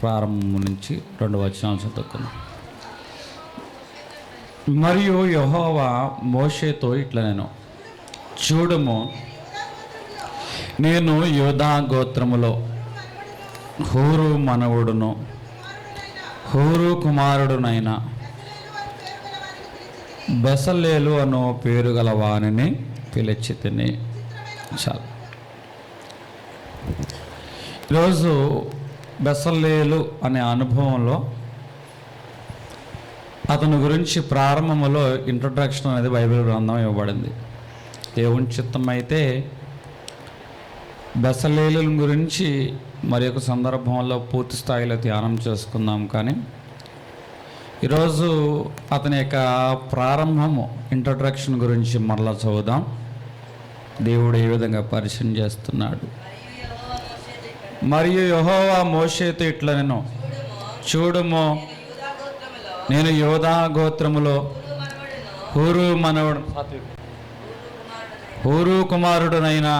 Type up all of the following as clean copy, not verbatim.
ప్రారంభం నుంచి 2 వచనాలు చదువుకున్నాం. మరియు యెహోవా మోషేతో ఇట్లా నేను చూడుము, నేను యూదా గోత్రములో హూరు మనవుడును హూరు కుమారుడునైన బెసలేలు అను పేరు గల వానిని పిలిచి తిని. చాలు. ఈరోజు బెసలేలు అనే అనుభవంలో అతని గురించి ప్రారంభంలో ఇంట్రొడక్షన్ అనేది బైబిల్ గ్రంథం ఇవ్వబడింది. దేవుని చిత్తం అయితే బెసలేలు గురించి మరి ఒక సందర్భంలో పూర్తి స్థాయిలో ధ్యానం చేసుకుందాం. కానీ ఈరోజు అతని యొక్క ప్రారంభము ఇంట్రొడక్షన్ గురించి మరలా చదువుదాం. దేవుడు ఏ విధంగా పరిచయం చేస్తున్నాడు. మరియు యెహోవా మోషేతో ఇట్లా నేను చూడుము, నేను యూదా గోత్రములో హూరు మనవుడు హూరు కుమారుడునైనా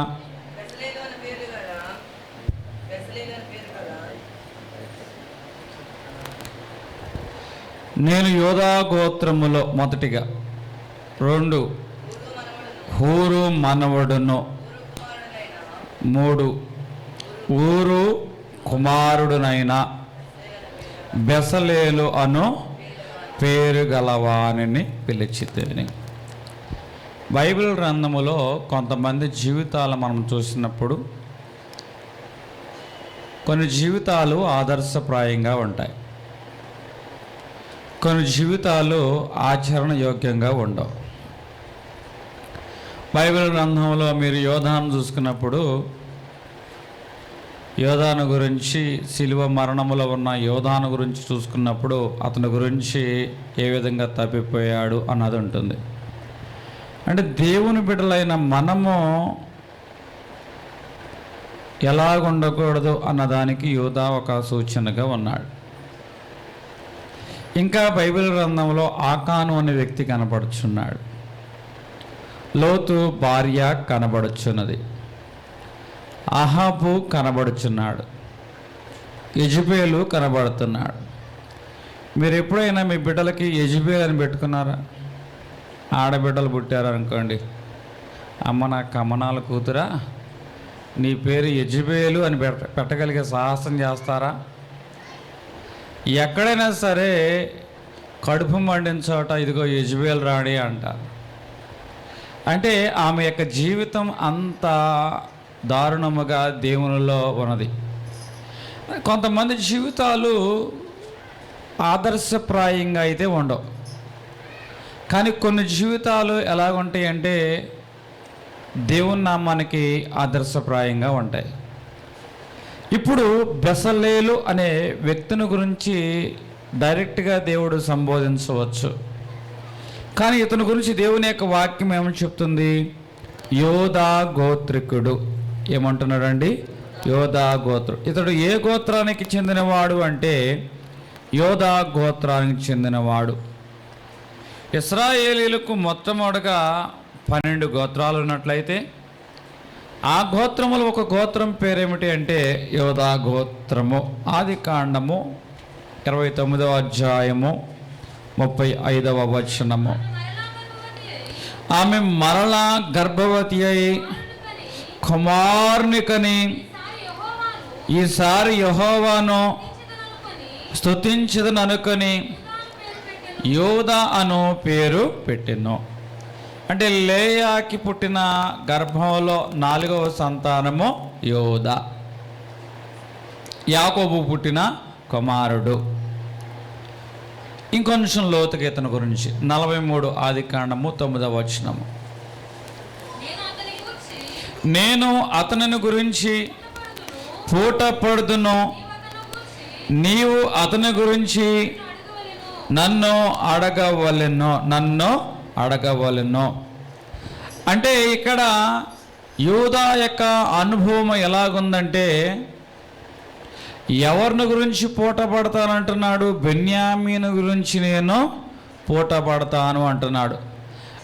నేను యూదా గోత్రములో మొదటిగా 2 హూరు మనవడును 3 ఊరు కుమారుడునైన బెసలేలు అను పేరు గలవానిని పిలిచితిని. బైబిల్ గ్రంథములో కొంతమంది జీవితాలు మనం చూసినప్పుడు కొన్ని జీవితాలు ఆదర్శప్రాయంగా ఉంటాయి, కొన్ని జీవితాలు ఆచరణ యోగ్యంగా ఉండవు. బైబిల్ గ్రంథంలో మీరు యోధాను చూసుకున్నప్పుడు యోధాను గురించి, శిలువ మరణములో ఉన్న యోధాను గురించి చూసుకున్నప్పుడు అతని గురించి ఏ విధంగా తప్పిపోయాడు అన్నది ఉంటుంది. అంటే దేవుని బిడ్డలైన మనము ఎలాగుండకూడదు అన్నదానికి యోధా ఒక సూచనగా ఉన్నాడు. ఇంకా బైబిల్ గ్రంథంలో ఆకాను అనే వ్యక్తి కనబడుచున్నాడు. లోతు భార్య కనబడుచున్నది. అహాబు కనబడుచున్నాడు. యెజబేలు కనబడుతున్నాడు. మీరు ఎప్పుడైనా మీ బిడ్డలకి యెజబేల్ అని పెట్టుకున్నారా? ఆడబిడ్డలు పుట్టారనుకోండి, అమ్మ నా కమనాల కూతురా, నీ పేరు యెజబేలు అని పెట్టగలిగే సాహసం చేస్తారా? ఎక్కడైనా సరే కడుపు మండిన చోట ఇదిగో యెజబేల్ రాణి అంటారు. అంటే ఆమె యొక్క జీవితం అంత దారుణముగా దేవునిలో ఉన్నది. కొంతమంది జీవితాలు ఆదర్శప్రాయంగా అయితే ఉండవు, కానీ కొన్ని జీవితాలు ఎలాగుంటాయి అంటే దేవుని నామానికి ఆదర్శప్రాయంగా ఉంటాయి. ఇప్పుడు బెసలేలు అనే వ్యక్తిని గురించి డైరెక్ట్గా దేవుడు సంబోధించవచ్చు, కానీ ఇతని గురించి దేవుని యొక్క వాక్యం ఏమని చెప్తుంది? యోధా గోత్రికుడు. ఏమంటున్నాడండి? యోధా గోత్రం. ఇతడు ఏ గోత్రానికి చెందినవాడు అంటే యోధా గోత్రానికి చెందినవాడు. ఇశ్రాయేలీలకు మొట్టమొదటగా 12 గోత్రాలు ఉన్నట్లయితే ఆ గోత్రములు ఒక గోత్రం పేరేమిటి అంటే యోధా గోత్రము. ఆదికాండము 29వ అధ్యాయము 35వ వచనము. ఆమె మరలా గర్భవతి అయి కుమారుని కని ఈసారి యెహోవాను స్తుతించదను అనుకొని యోధా అను పేరు పెట్టెను. అంటే లేయాకి పుట్టిన గర్భంలో 4వ సంతానము యోధా, యాకోబు పుట్టిన కుమారుడు. ఇంకొంచెం లోతుగా ఇతని గురించి 43 ఆదికాండము 9వ వచనము. నేను అతనిని గురించి పూట పడుదును, నీవు అతని గురించి నన్ను అడగవలెను. అంటే ఇక్కడ యూదా యొక్క అనుభవం ఎలాగుందంటే ఎవరిని గురించి పూట పడతానంటున్నాడు? బెన్యామీను గురించి నేను పూట పడతాను అంటున్నాడు.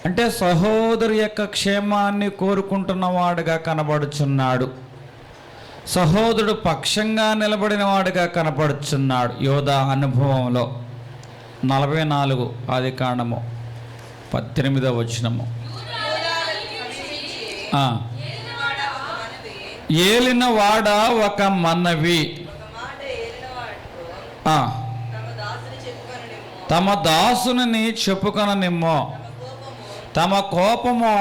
అంటే సహోదరు యొక్క క్షేమాన్ని కోరుకుంటున్నవాడుగా కనబడుచున్నాడు. సహోదరుడు పక్షంగా నిలబడిన వాడిగా కనపడుచున్నాడు. యోధా అనుభవంలో 44 ఆదికాండము 18వ వచనము. ఏలిన వాడ ఒక మనవి, తమ దాసుని చెప్పుకొననిమ్మో, తమ కోపము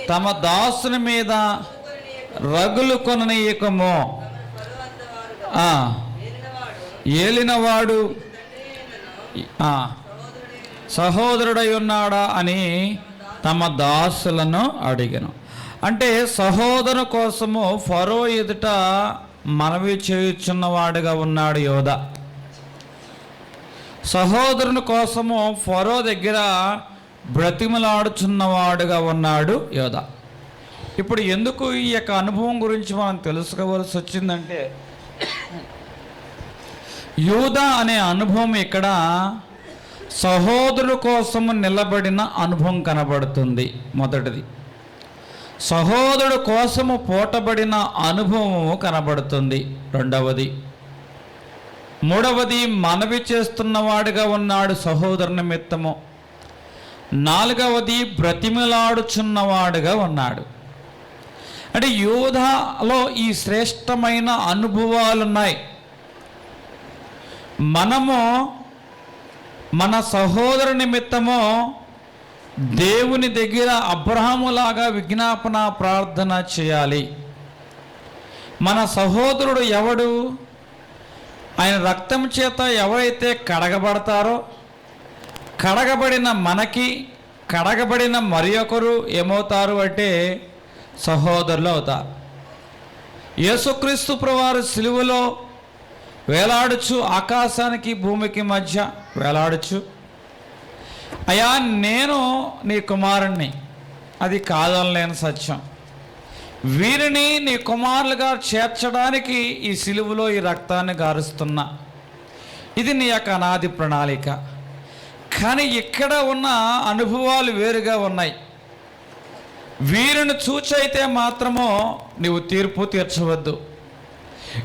తమ దాసుని మీద రగులు కొననీయకము. ఏలినవాడు సహోదరుడై ఉన్నాడా అని తమ దాసులను అడిగను. అంటే సహోదరు కోసము ఫరో ఎదుట మనవి చేయుచున్నవాడుగా ఉన్నాడు యోధ. సహోదరుని కోసము ఫరో దగ్గర బ్రతిమలాడుచున్నవాడుగా ఉన్నాడు యోధ. ఇప్పుడు ఎందుకు ఈ యొక్క అనుభవం గురించి మనం తెలుసుకోవాల్సి వచ్చిందంటే, యూదా అనే అనుభవం ఇక్కడ సహోదరుల కోసము నిలబడిన అనుభవం కనబడుతుంది. మొదటిది సహోదరుడు కోసము పోటబడిన అనుభవము కనబడుతుంది. రెండవది, మూడవది మనవి చేస్తున్నవాడుగా ఉన్నాడు సహోదరు నిమిత్తము. నాలుగవది బ్రతిమలాడుచున్నవాడుగా ఉన్నాడు. అంటే యూదాలో ఈ శ్రేష్టమైన అనుభవాలున్నాయి. మనము మన సహోదరు నిమిత్తము దేవుని దగ్గర అబ్రహాములాగా విజ్ఞాపన ప్రార్థన చేయాలి. మన సహోదరుడు ఎవడు? ఆయన రక్తం చేత ఎవరైతే కడగబడతారో, కడగబడిన మనకి కడగబడిన మరి ఒకరు ఏమవుతారు అంటే సహోదరులు అవుతారు. యేసుక్రీస్తు ప్రభువారు సిలువలో వేలాడుచు, ఆకాశానికి భూమికి మధ్య వేలాడుచు, అయ్యా నేను నీ కుమారుణ్ణి, అది కాదనలేని సత్యం, వీరిని నీ కుమారులుగా చేర్చడానికి ఈ సిలువలో ఈ రక్తాన్ని గారుస్తున్నా, ఇది నీ యొక్క అనాది ప్రణాళిక. కానీ ఇక్కడ ఉన్న అనుభవాలు వేరుగా ఉన్నాయి. వీరిని చూచైతే మాత్రమో నీవు తీర్పు తీర్చవద్దు,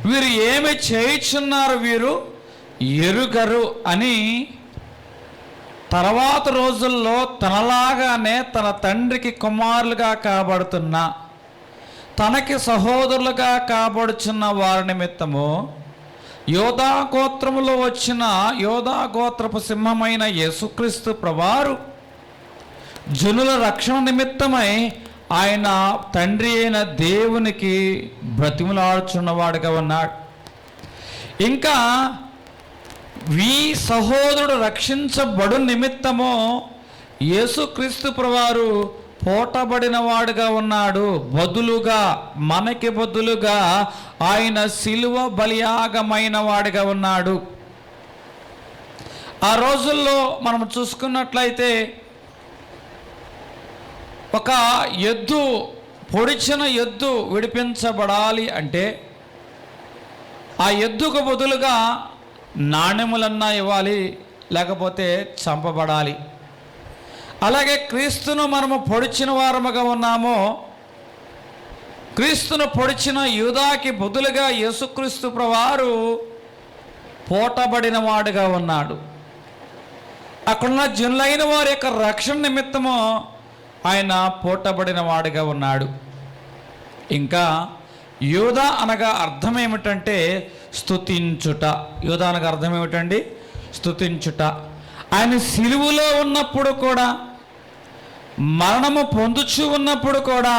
వీరు ఏమి చేయుచున్నారు వీరు ఎరుగరు అని తర్వాత రోజుల్లో తనలాగానే తన తండ్రికి కుమారులుగా కాబడుతున్నా, తనకి సహోదరులుగా కాబడుచున్న వారి నిమిత్తము యోధా గోత్రములో వచ్చిన యోధా గోత్రపు సింహమైన యేసుక్రీస్తు ప్రభువారు జనుల రక్షణ నిమిత్తమై ఆయన తండ్రి అయిన దేవునికి బ్రతిమలాడుచున్నవాడుగా ఉన్నాడు. ఇంకా ఈ సహోదరుడు రక్షించబడు నిమిత్తము యేసుక్రీస్తు ప్రభువారు పోటబడిన వాడుగా ఉన్నాడు. బదులుగా, మనకి బదులుగా ఆయన సిలువ బలియాగమైన వాడిగా ఉన్నాడు. ఆ రోజుల్లో మనం చూసుకున్నట్లయితే ఒక ఎద్దు, పొడిచిన ఎద్దు విడిపించబడాలి అంటే ఆ ఎద్దుకు బదులుగా నాణెములన్నా ఇవ్వాలి, లేకపోతే చంపబడాలి. అలాగే క్రీస్తును మనము పొడిచిన వారముగా ఉన్నామో, క్రీస్తును పొడిచిన యూదాకి బదులుగా యేసుక్రీస్తు ప్రభువారు పోటబడిన వాడుగా ఉన్నాడు. అక్కడున్న జనులైన వారి యొక్క రక్షణ నిమిత్తము ఆయన పోటబడిన వాడుగా ఉన్నాడు. ఇంకా యూదా అనగా అర్థం ఏమిటంటే స్తుతించుట. యూదా అనగా అర్థం ఏమిటండి? స్తుతించుట. ఆయన సిలువలో ఉన్నప్పుడు కూడా, మరణము పొందుచూ ఉన్నప్పుడు కూడా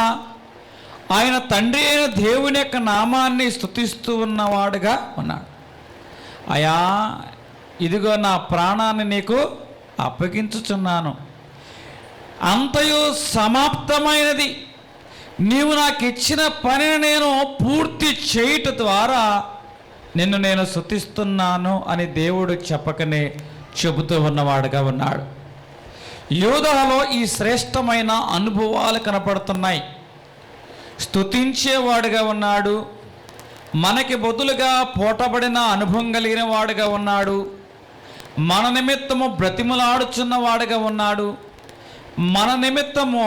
ఆయన తండ్రి అయిన దేవుని యొక్క నామాన్ని స్తుతిస్తూ ఉన్నవాడుగా ఉన్నాడు. అయా, ఇదిగో నా ప్రాణాన్ని నీకు అప్పగించుచున్నాను, అంతయు సమాప్తమైనది, నీవు నాకు ఇచ్చిన పనిని నేను పూర్తి చేయుట ద్వారా నిన్ను నేను స్తుతిస్తున్నాను అని దేవుడు చెప్పకనే చెబుతూ ఉన్నవాడుగా ఉన్నాడు. యూదాలో ఈ శ్రేష్టమైన అనుభవాలు కనపడుతున్నాయి. స్తుతించేవాడుగా ఉన్నాడు, మనకి బదులుగా పోటబడిన అనుభవం కలిగిన వాడుగా ఉన్నాడు, మన నిమిత్తము బ్రతిమలాడుచున్న వాడుగా ఉన్నాడు, మన నిమిత్తము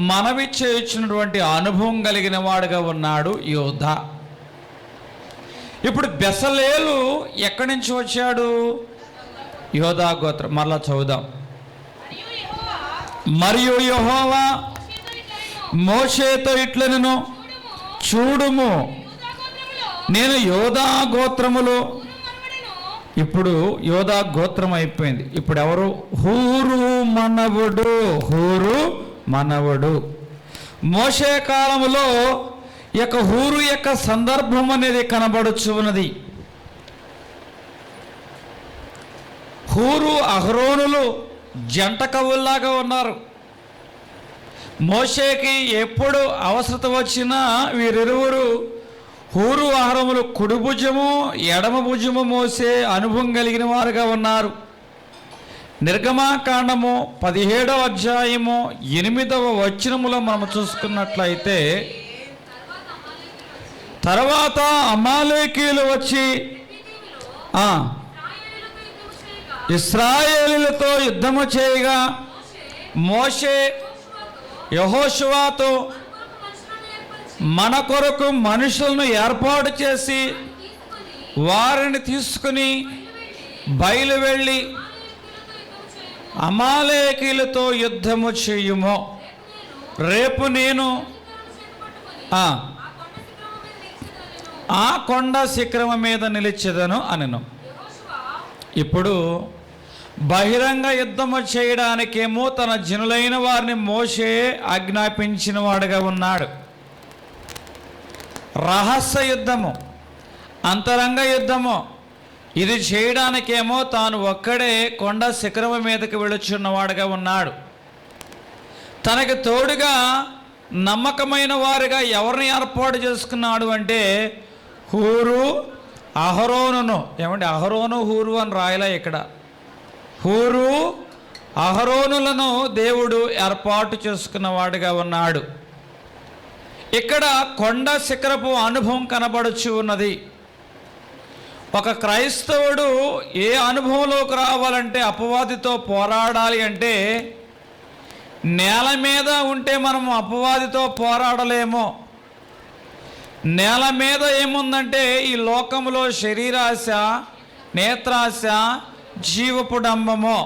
మనవి చేయుచున్నటువంటి అనుభవం కలిగిన వాడుగా ఉన్నాడు యోధ. ఇప్పుడు బెసలేలు ఎక్కడి నుంచి వచ్చాడు? యోధా గోత్రం. మరలా చదువుదాం. మరియు యెహోవా మోషేతో ఇట్లనెను, చూడుము నేను యోధా గోత్రములో, ఇప్పుడు యోధా గోత్రం అయిపోయింది. ఇప్పుడు ఎవరు? హూరు మనవుడు. హూరు మనవుడు. మోషే కాలములో యొక్క హూరు యొక్క సందర్భం అనేది కనబడుచు ఉన్నది. హూరు అహరోనులు జంట కవుల్లాగా ఉన్నారు. మోషేకి ఎప్పుడు అవసరత వచ్చినా వీరిరువురు హూరు అహరోనులు కుడి భుజము ఎడమ భుజము మోసే అనుభవం కలిగిన వారుగా ఉన్నారు. నిర్గమాకాండము 17వ అధ్యాయము 8వ వచనములో మనం చూసుకున్నట్లయితే, తర్వాత అమాలేకీయులు వచ్చి ఇశ్రాయేలీయులతో యుద్ధము చేయగా మోషే యెహోషువతో మన కొరకు మనుషులను ఏర్పాటు చేసి వారిని తీసుకుని బయలు వెళ్ళి అమాలేకీయులతో యుద్ధము చేయుము. రేపు నేను ఆ కొండ శిఖరము మీద నిలిచెదను అనెను. ఇప్పుడు బహిరంగ యుద్ధము చేయడానికేమో తన జనులైన వారిని మోషే ఆజ్ఞాపించిన వాడుగా ఉన్నాడు. రహస్య యుద్ధము, అంతరంగ యుద్ధము ఇది చేయడానికేమో తాను ఒక్కడే కొండ శిఖరము మీదకి వెళుచున్నవాడుగా ఉన్నాడు. తనకి తోడుగా నమ్మకమైన వారిగా ఎవరిని ఏర్పాటు చేసుకున్నాడు అంటే హూరు అహరోనును. ఏమంటే అహరోను హూరు అని రాయలే ఇక్కడ. హూరు అహరోనులను దేవుడు ఏర్పాటు చేసుకున్నవాడుగా ఉన్నాడు. ఇక్కడ కొండ శిఖరపు అనుభవం కనబడుచు ఉన్నది. ఒక క్రైస్తవుడు ఏ అనుభవంలోకి రావాలంటే, అపవాదితో పోరాడాలి అంటే, నేల మీద ఉంటే మనం అపవాదితో పోరాడలేము. నేల మీద ఏముందంటే ఈ లోకంలో శరీరాశ, నేత్రాశ, జీవపు డంబము.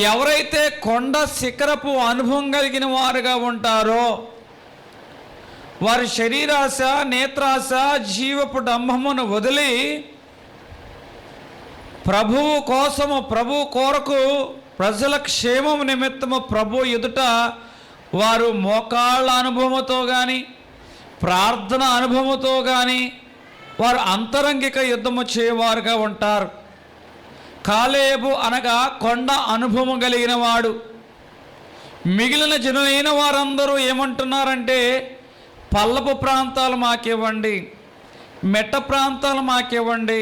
ఎవరైతే కొండ శిఖరపు అనుభవం కలిగిన వారుగా ఉంటారో వారి శరీరాశ, నేత్రాశ, జీవపు డంబమును వదిలి ప్రభువు కోసము, ప్రభు కొరకు, ప్రజల క్షేమము నిమిత్తము ప్రభు ఎదుట వారు మోకాళ్ళ అనుభవంతో కానీ ప్రార్థన అనుభవంతో కానీ వారు అంతరంగిక యుద్ధము చేయవారుగా ఉంటారు. కాలేబు అనగా కొండ అనుభవం కలిగిన వాడు. మిగిలిన జనులైన వారందరూ ఏమంటున్నారంటే, పల్లపు ప్రాంతాలు మాకివ్వండి, మెట్ట ప్రాంతాలు మాకివ్వండి,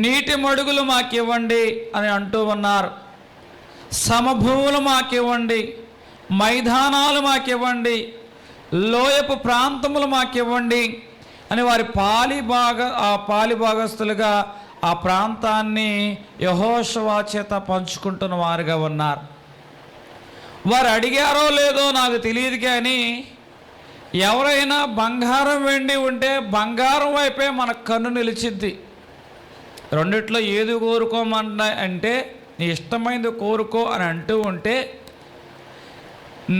నీటి మడుగులు మాకివ్వండి అని అంటూ ఉన్నారు. సమభూములు మాకివ్వండి, మైదానాలు మాకివ్వండి, లోయపు ప్రాంతములు మాకివ్వండి అని వారి పాలిభాగస్తులుగా ఆ ప్రాంతాన్ని యెహోషువ చేత పంచుకుంటున్న వారుగా ఉన్నారు. వారు అడిగారో లేదో నాకు తెలియదు, కానీ ఎవరైనా బంగారం వెండి ఉంటే బంగారం వైపే మన కన్ను నిలిచిద్ది. రెండిట్లో ఏది కోరుకోమన్న అంటే నీ ఇష్టమైనది కోరుకో అని అంటూ ఉంటే,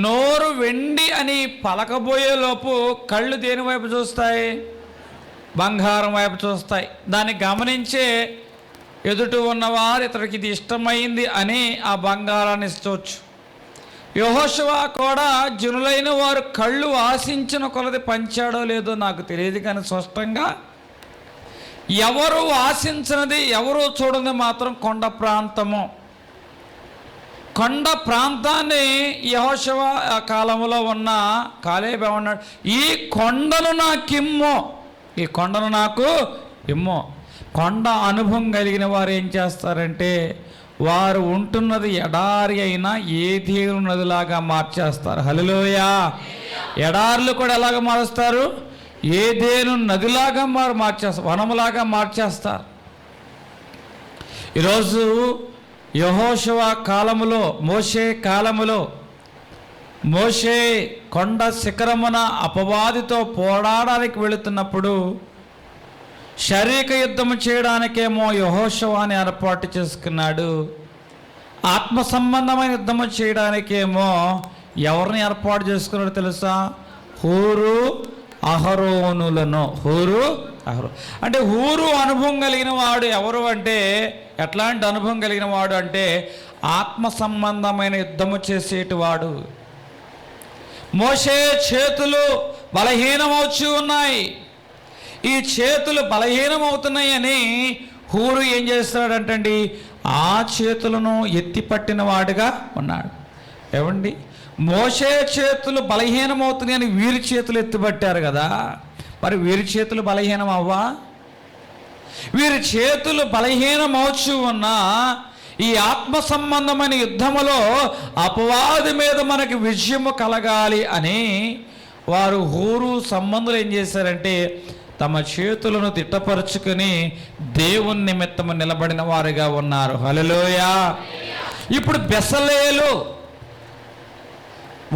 నోరు వెండి అని పలకబోయేలోపు కళ్ళు దేని వైపు చూస్తాయి? బంగారం వైపు చూస్తాయి. దాన్ని గమనించే ఎదుటి ఉన్నవారు ఇతడికి ఇది ఇష్టమైంది అని ఆ బంగారాన్ని ఇచ్చవచ్చు. యెహోషువ కూడా జనులైన వారు కళ్ళు ఆశించిన కొలది పంచాడో లేదో నాకు తెలియదు, కానీ స్పష్టంగా ఎవరు ఆశించినది, ఎవరు చూడని మాత్రం కొండ ప్రాంతము. కొండ ప్రాంతాన్ని యెహోషువ కాలంలో ఉన్న కాలేబు ఏమన్నాడు? ఈ కొండను నాకిమ్ము, ఈ కొండను నాకు ఇమ్ము. కొండ అనుభవం కలిగిన వారు ఏం చేస్తారంటే, వారు ఉంటున్నది ఎడారి అయినా ఏదేను నదిలాగా మార్చేస్తారు. హల్లెలూయా. ఎడారులు కూడా ఎలాగ మారుస్తారు? ఏదేను నదిలాగా మార్చేస్తారు, వనములాగా మార్చేస్తారు. ఈరోజు యెహోషువ కాలములో, మోషే కాలములో, మోషే కొండ శిఖరమున అపవాదితో పోరాడానికి వెళుతున్నప్పుడు శారీరక యుద్ధము చేయడానికేమో యెహోషువని ఏర్పాటు చేసుకున్నాడు. ఆత్మ సంబంధమైన యుద్ధము చేయడానికేమో ఎవరిని ఏర్పాటు చేసుకున్నాడు తెలుసా? హూరు అహరోనులను. అంటే హూరు అనుభవం కలిగిన వాడు ఎవరు అంటే, ఎట్లాంటి అనుభవం కలిగిన వాడు అంటే ఆత్మ సంబంధమైన యుద్ధము చేసేటి వాడు. మోషే చేతులు బలహీనమవుతూ ఉన్నాయి. ఈ చేతులు బలహీనమవుతున్నాయని హూరు ఏం చేస్తాడంటండి, ఆ చేతులను ఎత్తి పట్టిన వాడుగా ఉన్నాడు. ఏమండి, మోషే చేతులు బలహీనమవుతున్నాయని వీరి చేతులు ఎత్తిపట్టారు కదా, మరి వీరి చేతులు బలహీనం అవ్వా? వీరి చేతులు బలహీనమవుచు ఉన్నా ఈ ఆత్మ సంబంధమైన యుద్ధములో అపవాది మీద మనకి విజయము కలగాలి అని వారు హూరు సంబంధులు ఏం చేశారంటే తమ చేతులను తిట్టపరుచుకొని దేవుని నిమిత్తము నిలబడిన వారుగా ఉన్నారు. హల్లెలూయా. ఇప్పుడు బెసలేలు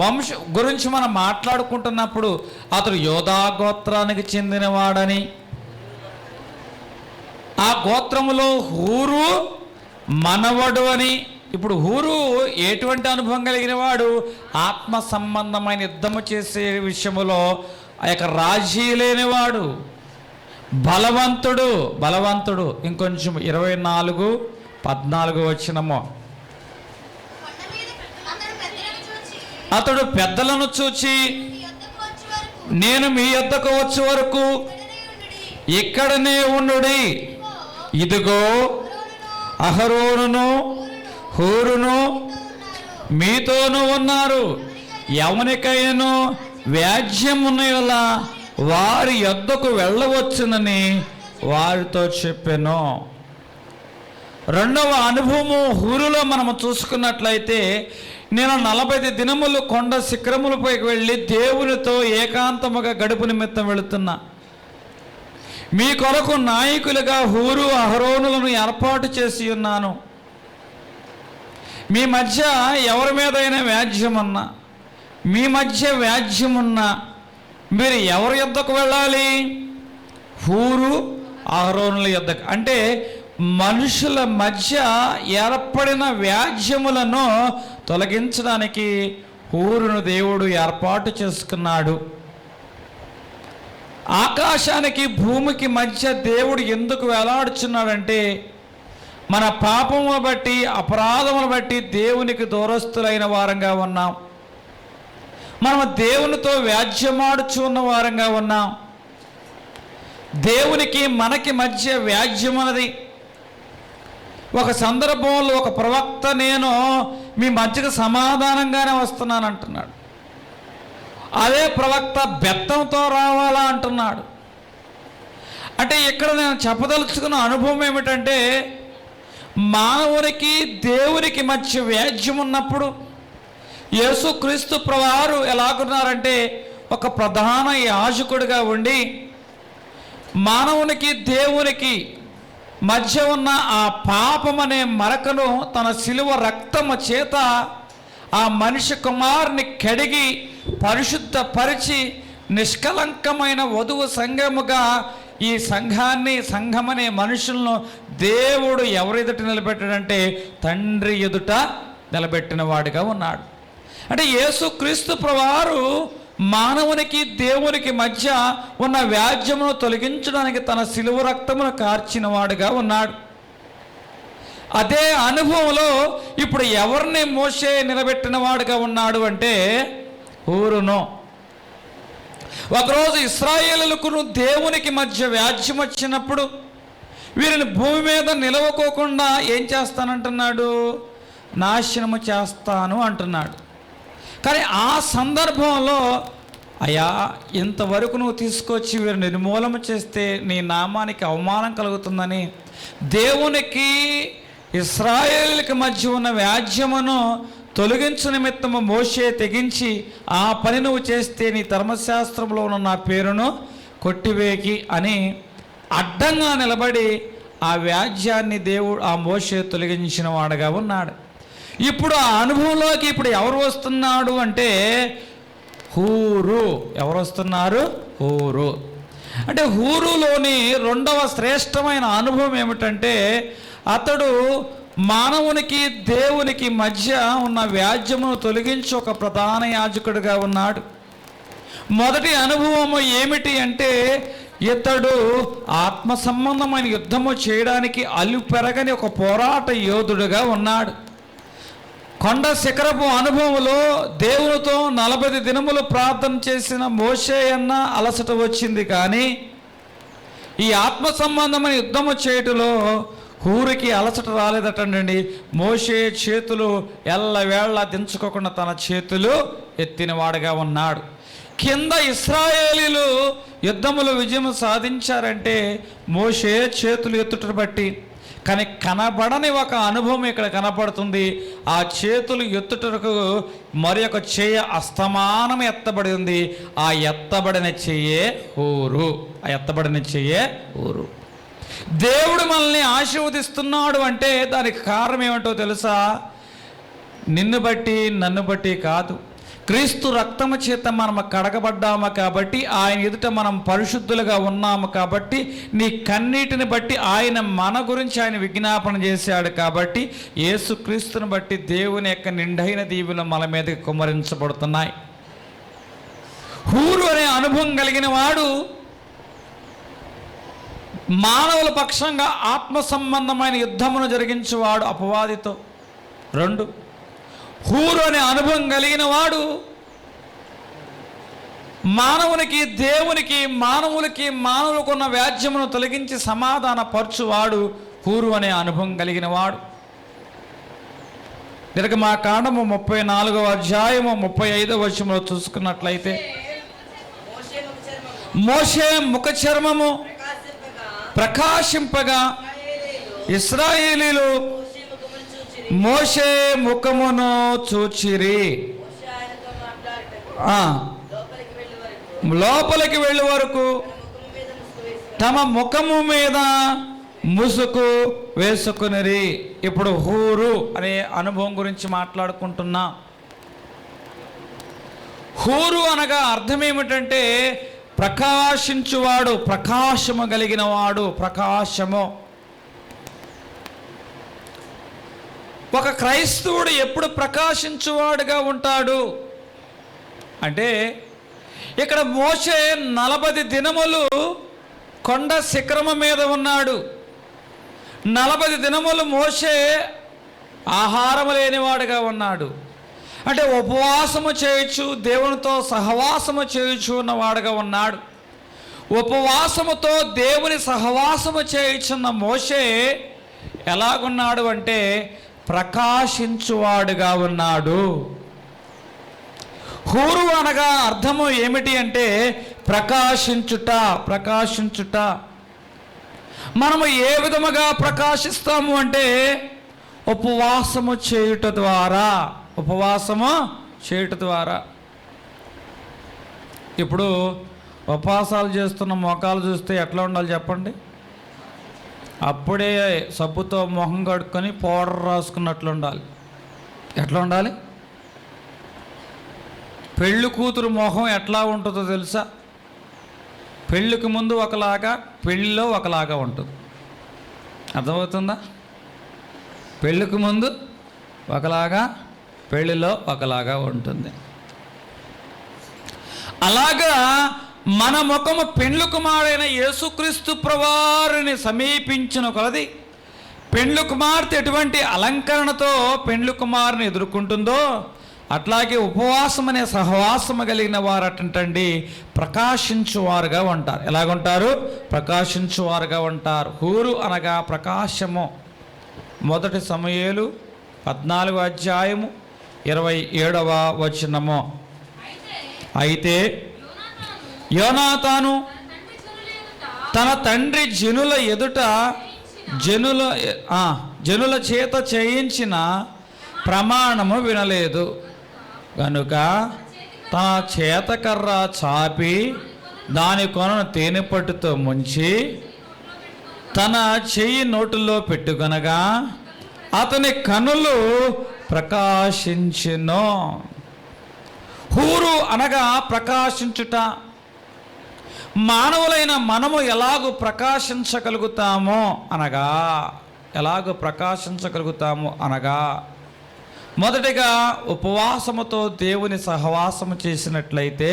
వంశ గురించి మనం మాట్లాడుకుంటున్నప్పుడు అతడు యోధా గోత్రానికి చెందినవాడని, ఆ గోత్రములో హూరు మనవడు అని. ఇప్పుడు హూరు ఎటువంటి అనుభవం కలిగిన వాడు? ఆత్మ సంబంధమైన యుద్ధము చేసే విషయములో ఆ యొక్క రాజీ లేనివాడు, బలవంతుడు. ఇంకొంచెం 24:14 వచనము. అతడు పెద్దలను చూచి, నేను మీ యొద్దకు వచ్చే వరకు ఇక్కడనే ఉండుడి. ఇదిగో అహరోనును హూరును మీతోనూ ఉన్నారు. ఎవరికైనా వ్యాజ్యం ఉన్నలా వారి యొద్దకు వెళ్ళవచ్చునని వారితో చెప్పెను. రెండవ అనుభవము హూరులో మనము చూసుకున్నట్లయితే, నేను 40 దినములు కొండ శిఖరములపైకి వెళ్ళి దేవునితో ఏకాంతముగా గడుపు నిమిత్తం వెళుతున్నా. మీ కొరకు నాయకులుగా హూరు అహరోనులను ఏర్పాటు చేసి ఉన్నాను. మీ మధ్య ఎవరి మీదైనా వ్యాజ్యమున్నా, మీ మధ్య వ్యాజ్యమున్నా మీరు ఎవరి యొద్దకు వెళ్ళాలి? హూరు అహరోనుల యొద్దకు. అంటే మనుషుల మధ్య ఏర్పడిన వ్యాజ్యములను తొలగించడానికి హూరును దేవుడు ఏర్పాటు చేసుకున్నాడు. ఆకాశానికి భూమికి మధ్య దేవుడు ఎందుకు వేలాడుచున్నాడంటే, మన పాపమును బట్టి అపరాధమును బట్టి దేవునికి దూరస్తులైన వారంగా ఉన్నాం. మనం దేవునితో వ్యాజ్యమాడుచు ఉన్న వారంగా ఉన్నాం. దేవునికి మనకి మధ్య వ్యాజ్యమన్నది. ఒక సందర్భంలో ఒక ప్రవక్త, నేను మీ మధ్యకు సమాధానంగానే వస్తున్నాను అంటున్నాడు. అదే ప్రవక్త బెత్తంతో రావాలా అంటున్నాడు. అంటే ఇక్కడ నేను చెప్పదలుచుకున్న అనుభవం ఏమిటంటే, మానవునికి దేవునికి మధ్య వ్యాజ్యం ఉన్నప్పుడు యేసుక్రీస్తు ప్రభువారు ఎలాగున్నారంటే ఒక ప్రధాన యాజకుడిగా ఉండి మానవునికి దేవునికి మధ్య ఉన్న ఆ పాపమనే మరకను తన శిలువ రక్తము చేత ఆ మనిషి కుమారుని కడిగి పరిశుద్ధపరిచి నిష్కలంకమైన వధువు సంఘముగా ఈ సంఘమనే మనుషులను దేవుడు ఎవరి ఎదుట నిలబెట్టాడంటే తండ్రి ఎదుట నిలబెట్టిన వాడిగా ఉన్నాడు. అంటే యేసుక్రీస్తు ప్రభువారు మానవునికి దేవునికి మధ్య ఉన్న వ్యాజ్యమును తొలగించడానికి తన శిలువ రక్తమును కార్చిన వాడుగా ఉన్నాడు. అదే అనుభవంలో ఇప్పుడు ఎవరిని మోషే నిలబెట్టిన వాడుగా ఉన్నాడు అంటే హూరును. ఒకరోజు ఇశ్రాయేలులకు దేవునికి మధ్య వ్యాజ్యం వచ్చినప్పుడు వీరిని భూమి మీద నిలవకోకుండా ఏం చేస్తానంటున్నాడు? నాశనము చేస్తాను అంటున్నాడు. కానీ ఆ సందర్భంలో, అయ్యా ఇంతవరకు నువ్వు తీసుకొచ్చి వీరు నిర్మూలన చేస్తే నీ నామానికి అవమానం కలుగుతుందని దేవునికి ఇశ్రాయేలుకి మధ్య ఉన్న వ్యాజ్యమును తొలగించు నిమిత్తము మోషే తెగించి, ఆ పని నువ్వు చేస్తే నీ ధర్మశాస్త్రంలో ఉన్న నా పేరును కొట్టివేకి అని అడ్డంగా నిలబడి ఆ వ్యాజ్యాన్ని దేవుడు ఆ మోషే తొలగించిన వాడుగా ఉన్నాడు. ఇప్పుడు ఆ అనుభవంలోకి ఇప్పుడు ఎవరు వస్తున్నాడు అంటే హూరు. ఎవరు వస్తున్నారు? హూరు. అంటే హూరులోని రెండవ శ్రేష్టమైన అనుభవం ఏమిటంటే అతడు మానవునికి దేవునికి మధ్య ఉన్న వ్యాజ్యమును తొలగించి ఒక ప్రధాన యాజకుడిగా ఉన్నాడు. మొదటి అనుభవము ఏమిటి అంటే ఇతడు ఆత్మ సంబంధమైన యుద్ధము చేయడానికి అలుపెరగని ఒక పోరాట యోధుడుగా ఉన్నాడు. కొండ శిఖరపు అనుభవంలో దేవునితో 40 దినములు ప్రార్థన చేసిన మోషే అన్న అలసట వచ్చింది, కానీ ఈ ఆత్మ సంబంధమైన యుద్ధము చేయటంలో హూరికి అలసట రాలేదటండి. మోషే చేతులు ఎల్లవేళ దించుకోకుండా తన చేతులు ఎత్తినవాడుగా ఉన్నాడు. కింద ఇశ్రాయేలీలు యుద్ధములు విజయం సాధించారంటే మోషే చేతులు ఎత్తుటను బట్టి. కానీ కనబడని ఒక అనుభవం ఇక్కడ కనపడుతుంది. ఆ చేతులు ఎత్తుటకు మరి ఒక చెయ్య అస్తమానం ఎత్తబడి ఉంది. ఆ ఎత్తబడిన చెయ్యే ఊరు. ఆ ఎత్తబడిన చెయ్యే ఊరు. దేవుడు మనల్ని ఆశీర్వదిస్తున్నాడు అంటే దానికి కారణం ఏమంటో తెలుసా? నిన్ను బట్టి నన్ను బట్టి కాదు, క్రీస్తు రక్తము చేత మనము కడగబడ్డాము కాబట్టి, ఆయన ఎదుట మనం పరిశుద్ధులుగా ఉన్నాము కాబట్టి, నీ కన్నీటిని బట్టి ఆయన మన గురించి ఆయన విజ్ఞాపన చేశాడు కాబట్టి, యేసుక్రీస్తుని బట్టి దేవుని యొక్క నిండైన దీవెనలు మన మీదకి కుమ్మరించబడుతున్నాయి. హూరు అనే అనుభవం కలిగిన వాడు మానవుల పక్షంగా ఆత్మ సంబంధమైన యుద్ధమును జరిగించేవాడు అపవాదితో. 2, హూరు అనే అనుభవం కలిగిన వాడు మానవునికి దేవునికి మానవులకు ఉన్న వ్యాజ్యమును తొలగించి సమాధాన పరచువాడు హూరు అనే అనుభవం కలిగిన వాడు. నిర్గమకాండము 34వ అధ్యాయము 35వ వచనంలో చూసుకున్నట్లయితే, మోషే ముఖ చర్మము ప్రకాశింపగా ఇశ్రాయేలీలు మోషే ముఖమును చూచిరి. లోపలికి వెళ్ళే వరకు తమ ముఖము మీద ముసుగు వేసుకునిరి. ఇప్పుడు హూరు అనే అనుభవం గురించి మాట్లాడుకుంటున్నా. హూరు అనగా అర్థం ఏమిటంటే ప్రకాశించువాడు, ప్రకాశము కలిగిన వాడు, ప్రకాశము. ఒక క్రైస్తవుడు ఎప్పుడు ప్రకాశించువాడుగా ఉంటాడు అంటే, ఇక్కడ మోషే 40 దినములు కొండ శిఖరము మీద ఉన్నాడు. 40 దినములు మోషే ఆహారము లేనివాడుగా ఉన్నాడు. అంటే ఉపవాసము చేయొచ్చు, దేవునితో సహవాసము చేయొచ్చు ఉన్నవాడుగా ఉన్నాడు. ఉపవాసముతో దేవుని సహవాసము చేయుచున్న మోషే ఎలాగున్నాడు అంటే ప్రకాశించువాడుగా ఉన్నాడు. హూరు అనగా అర్థము ఏమిటి అంటే ప్రకాశించుట, ప్రకాశించుట. మనము ఏ విధముగా ప్రకాశిస్తాము అంటే ఉపవాసము చేయుట ద్వారా, ఉపవాసము చేయుట ద్వారా. ఇప్పుడు ఉపవాసాలు చేస్తున్న మొఖాలు చూస్తే ఎట్లా ఉండాలి చెప్పండి? అప్పుడే సబ్బుతో మొహం కడుక్కొని పౌడర్ రాసుకున్నట్లు ఉండాలి. ఎట్లా ఉండాలి? పెళ్ళి కూతురు మొహం ఎట్లా ఉంటుందో తెలుసా? పెళ్ళికి ముందు ఒకలాగా, పెళ్ళిలో ఒకలాగా ఉంటుంది. అర్థమవుతుందా? పెళ్ళికి ముందు ఒకలాగా, పెళ్ళిలో ఒకలాగా ఉంటుంది. అలాగా మన ముఖము పెండ్లి కుమారుడైన యేసుక్రీస్తు ప్రభువారిని సమీపించిన కొలది పెండ్లి కుమార్తె ఎటువంటి అలంకరణతో పెండ్లి కుమారుని ఎదుర్కొంటుందో అట్లాగే ఉపవాసం అనే సహవాసము కలిగిన వారు అటంటండి ప్రకాశించువారుగా ఉంటారు. ఎలాగుంటారు? ప్రకాశించువారుగా ఉంటారు. హూరు అనగా ప్రకాశము. 1 సమూయేలు 14వ అధ్యాయము 27వ వచనము. అయితే యోనాతాను తన తండ్రి జనుల చేత చేయించిన ప్రమాణము వినలేదు కనుక తన చేతకర్ర చాపి దాని కొనను తేనె పట్టుతో ముంచి తన చెయ్యి నోటులో పెట్టుకొనగా అతని కనులు ప్రకాశించెను. హూరు అనగా ప్రకాశించుట. మానవులైన మనము ఎలాగూ ప్రకాశించగలుగుతామో అనగా మొదటిగా ఉపవాసముతో దేవుని సహవాసము చేసినట్లయితే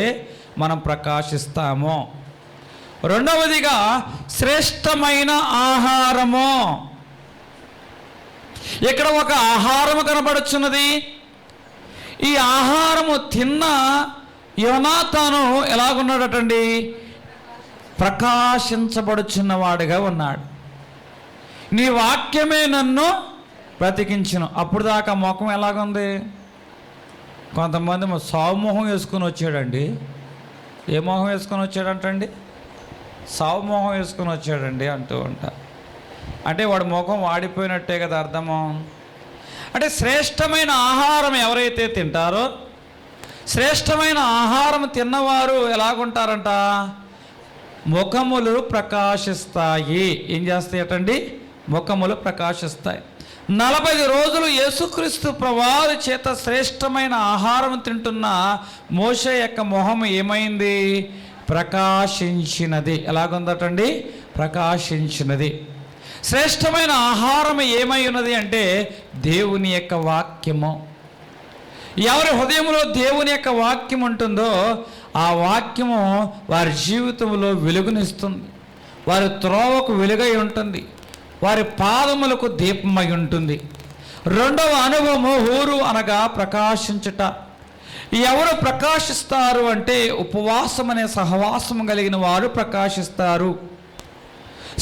మనం ప్రకాశిస్తాము. రెండవదిగా శ్రేష్టమైన ఆహారము. ఇక్కడ ఒక ఆహారము కనబడుచున్నది. ఈ ఆహారము తిన్న యోనాతాను ఎలాగున్నాడటండి? ప్రకాశించబడుచున్నవాడుగా ఉన్నాడు. నీ వాక్యమే నన్ను బ్రతికించును. అప్పుడు దాకా ముఖం ఎలాగుంది? కొంతమంది సావు మొహం వేసుకొని వచ్చాడండి. ఏ మొహం వేసుకొని వచ్చాడంటండి? సావు మొహం వేసుకొని వచ్చాడండి అంటూ ఉంటారు. అంటే వాడి ముఖం వాడిపోయినట్టే కదా అర్థము. అంటే శ్రేష్టమైన ఆహారం ఎవరైతే తింటారో, శ్రేష్టమైన ఆహారం తిన్నవారు ఎలాగుంటారంట? ముఖములు ప్రకాశిస్తాయి. ఏం చేస్తాయటండి? ముఖములు ప్రకాశిస్తాయి. 40 రోజులు యేసుక్రీస్తు ప్రభువారి చేత శ్రేష్టమైన ఆహారం తింటున్న మోషే యొక్క మొహం ఏమైంది? ప్రకాశించినది. ఎలాగుందటండి? ప్రకాశించినది. శ్రేష్టమైన ఆహారం ఏమై ఉన్నది అంటే దేవుని యొక్క వాక్యము. ఎవరి హృదయంలో దేవుని యొక్క వాక్యం ఉంటుందో ఆ వాక్యము వారి జీవితంలో వెలుగునిస్తుంది, వారి త్రోవకు వెలుగై ఉంటుంది, వారి పాదములకు దీపమై ఉంటుంది. రెండవ అనుభవము హూరు అనగా ప్రకాశించుట. ఎవరు ప్రకాశిస్తారు అంటే ఉపవాసం అనే సహవాసం కలిగిన వారు ప్రకాశిస్తారు.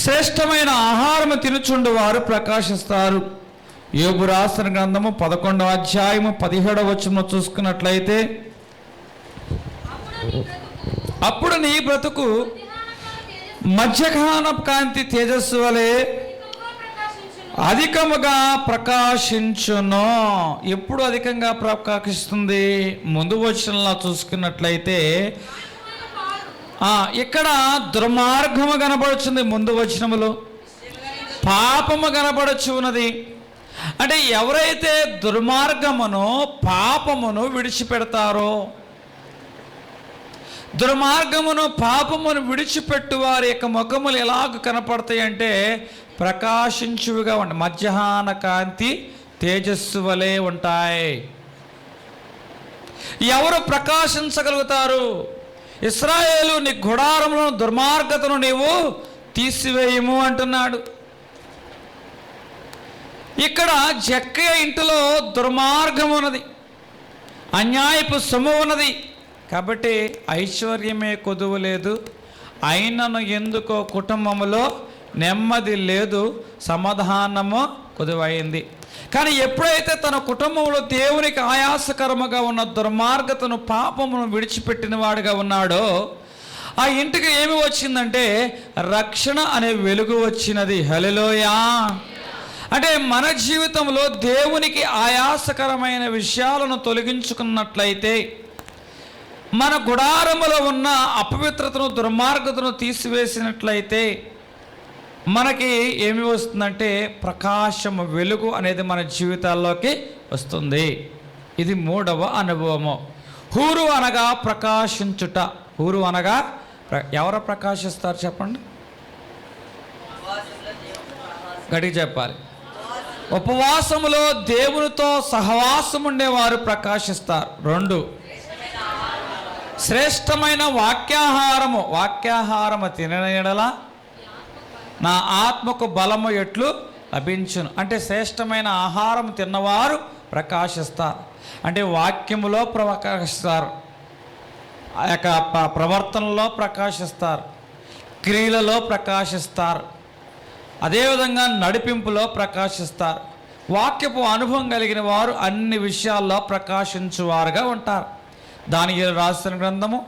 శ్రేష్టమైన ఆహారము తినుచుండు వారు ప్రకాశిస్తారు. యోబు రాసిన గ్రంథము 11వ అధ్యాయము 17వ వచనం చూసుకున్నట్లయితే, అప్పుడు నీ బ్రతుకు మధ్యాహ్న కాంతి తేజస్సు వలె అధికముగా ప్రకాశించును. ఎప్పుడు అధికంగా ప్రకాశిస్తుంది? ముందు వచనంలో చూసుకున్నట్లయితే ఇక్కడ దుర్మార్గము కనబడుచుంది. ముందు వచనములో పాపము కనబడుచు ఉన్నది. అంటే ఎవరైతే దుర్మార్గమును పాపమును విడిచిపెడతారో, దుర్మార్గమును పాపమును విడిచిపెట్టు వారి యొక్క ముఖములు ఎలాగ కనపడతాయి అంటే ప్రకాశించువుగా ఉంటాయి. మధ్యాహ్న కాంతి తేజస్సు వలె ఉంటాయి. ఎవరు ప్రకాశించగలుగుతారు? ఇశ్రాయేలు, నీ గుడారంలో దుర్మార్గతను నీవు తీసివేయము అంటున్నాడు. ఇక్కడ జక్కయ్య ఇంటిలో దుర్మార్గం ఉన్నది, అన్యాయపు సొమ్ము ఉన్నది. కాబట్టి ఐశ్వర్యమే కొదువు లేదు, అయినను ఎందుకో కుటుంబంలో నెమ్మది లేదు, సమాధానము కొదువైంది. కానీ ఎప్పుడైతే తన కుటుంబంలో దేవునికి ఆయాసకరముగా ఉన్న దుర్మార్గతను పాపమును విడిచిపెట్టిన వాడుగా ఉన్నాడో ఆ ఇంటికి ఏమి వచ్చిందంటే రక్షణ అనే వెలుగు వచ్చినది. హల్లెలూయా. అంటే మన జీవితంలో దేవునికి ఆయాసకరమైన విషయాలను తొలగించుకున్నట్లయితే, మన గుడారములో ఉన్న అపవిత్రతను దుర్మార్గతను తీసివేసినట్లయితే మనకి ఏమి వస్తుందంటే ప్రకాశము, వెలుగు అనేది మన జీవితాల్లోకి వస్తుంది. ఇది మూడవ అనుభవము. హూరు అనగా ప్రకాశించుట. హూరు అనగా ఎవరు ప్రకాశిస్తారు చెప్పండి? గట్టిగా చెప్పాలి. ఉపవాసములో దేవునితో సహవాసం ఉండేవారు ప్రకాశిస్తారు. 2, శ్రేష్టమైన వాక్యాహారము తినని యెడల నా ఆత్మకు బలము ఎట్లు లభించును. అంటే శ్రేష్టమైన ఆహారం తిన్నవారు ప్రకాశిస్తారు. అంటే వాక్యములో ప్రకాశిస్తారు, ఆ యొక్క ప్రవర్తనలో ప్రకాశిస్తారు, క్రియలలో ప్రకాశిస్తారు, అదేవిధంగా నడిపింపులో ప్రకాశిస్తారు. వాక్యపు అనుభవం కలిగిన వారు అన్ని విషయాల్లో ప్రకాశించువారుగా ఉంటారు. దానియేలు రాసిన గ్రంథము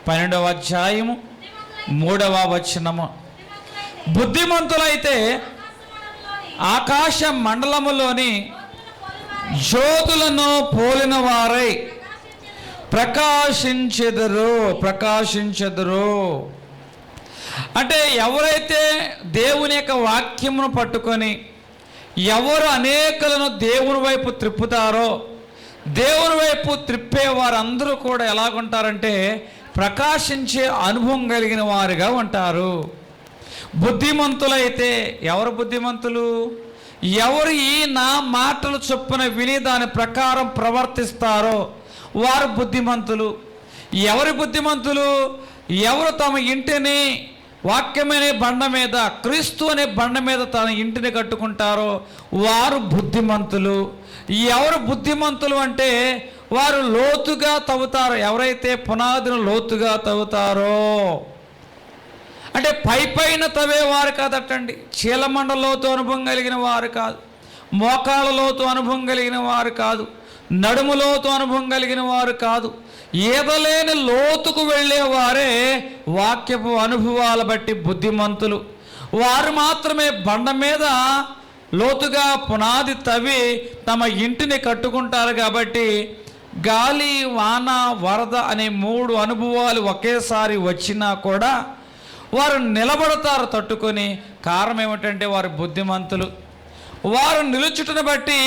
12వ అధ్యాయము 3వ వచనము, బుద్ధిమంతులైతే ఆకాశ మండలములోని జ్యోతులను పోలిన వారై ప్రకాశించెదరు. అంటే ఎవరైతే దేవుని యొక్క వాక్యమును పట్టుకొని ఎవరు అనేకులను దేవుని వైపు త్రిప్పుతారో, దేవుని వైపు త్రిప్పే వారందరూ కూడా ఎలాగుంటారంటే ప్రకాశించే అనుభవం కలిగిన వారుగా ఉంటారు. బుద్ధిమంతులైతే ఎవరు బుద్ధిమంతులు? ఎవరు ఈ నా మాటలు చొప్పున విని దాని ప్రకారం ప్రవర్తిస్తారో వారు బుద్ధిమంతులు. ఎవరి బుద్ధిమంతులు? ఎవరు తమ ఇంటిని వాక్యమనే బండ మీద, క్రీస్తు అనే బండ మీద తన ఇంటిని కట్టుకుంటారో వారు బుద్ధిమంతులు. ఎవరు బుద్ధిమంతులు అంటే వారు లోతుగా తవ్వుతారు. ఎవరైతే పునాదిని లోతుగా తవ్వుతారో, అంటే పైన తవ్వేవారు కాదటండి. చీలమండ లోతు అనుభవం కలిగిన వారు కాదు, మోకాళ్ళ లోతు అనుభవం కలిగిన వారు కాదు, నడుము లోతు అనుభవం కలిగిన వారు కాదు. ఈదలేని లోతుకు వెళ్ళేవారే వాక్యపు అనుభవాల బట్టి బుద్ధిమంతులు. వారు మాత్రమే బండ మీద లోతుగా పునాది తవ్వి తమ ఇంటిని కట్టుకుంటారు. కాబట్టి గాలి, వాన, వరద అనే 3 అనుభవాలు ఒకేసారి వచ్చినా కూడా వారు నిలబడతారు తట్టుకొని. కారణం ఏమిటంటే వారు బుద్ధిమంతులు. వారు నిలుచుటను బట్టి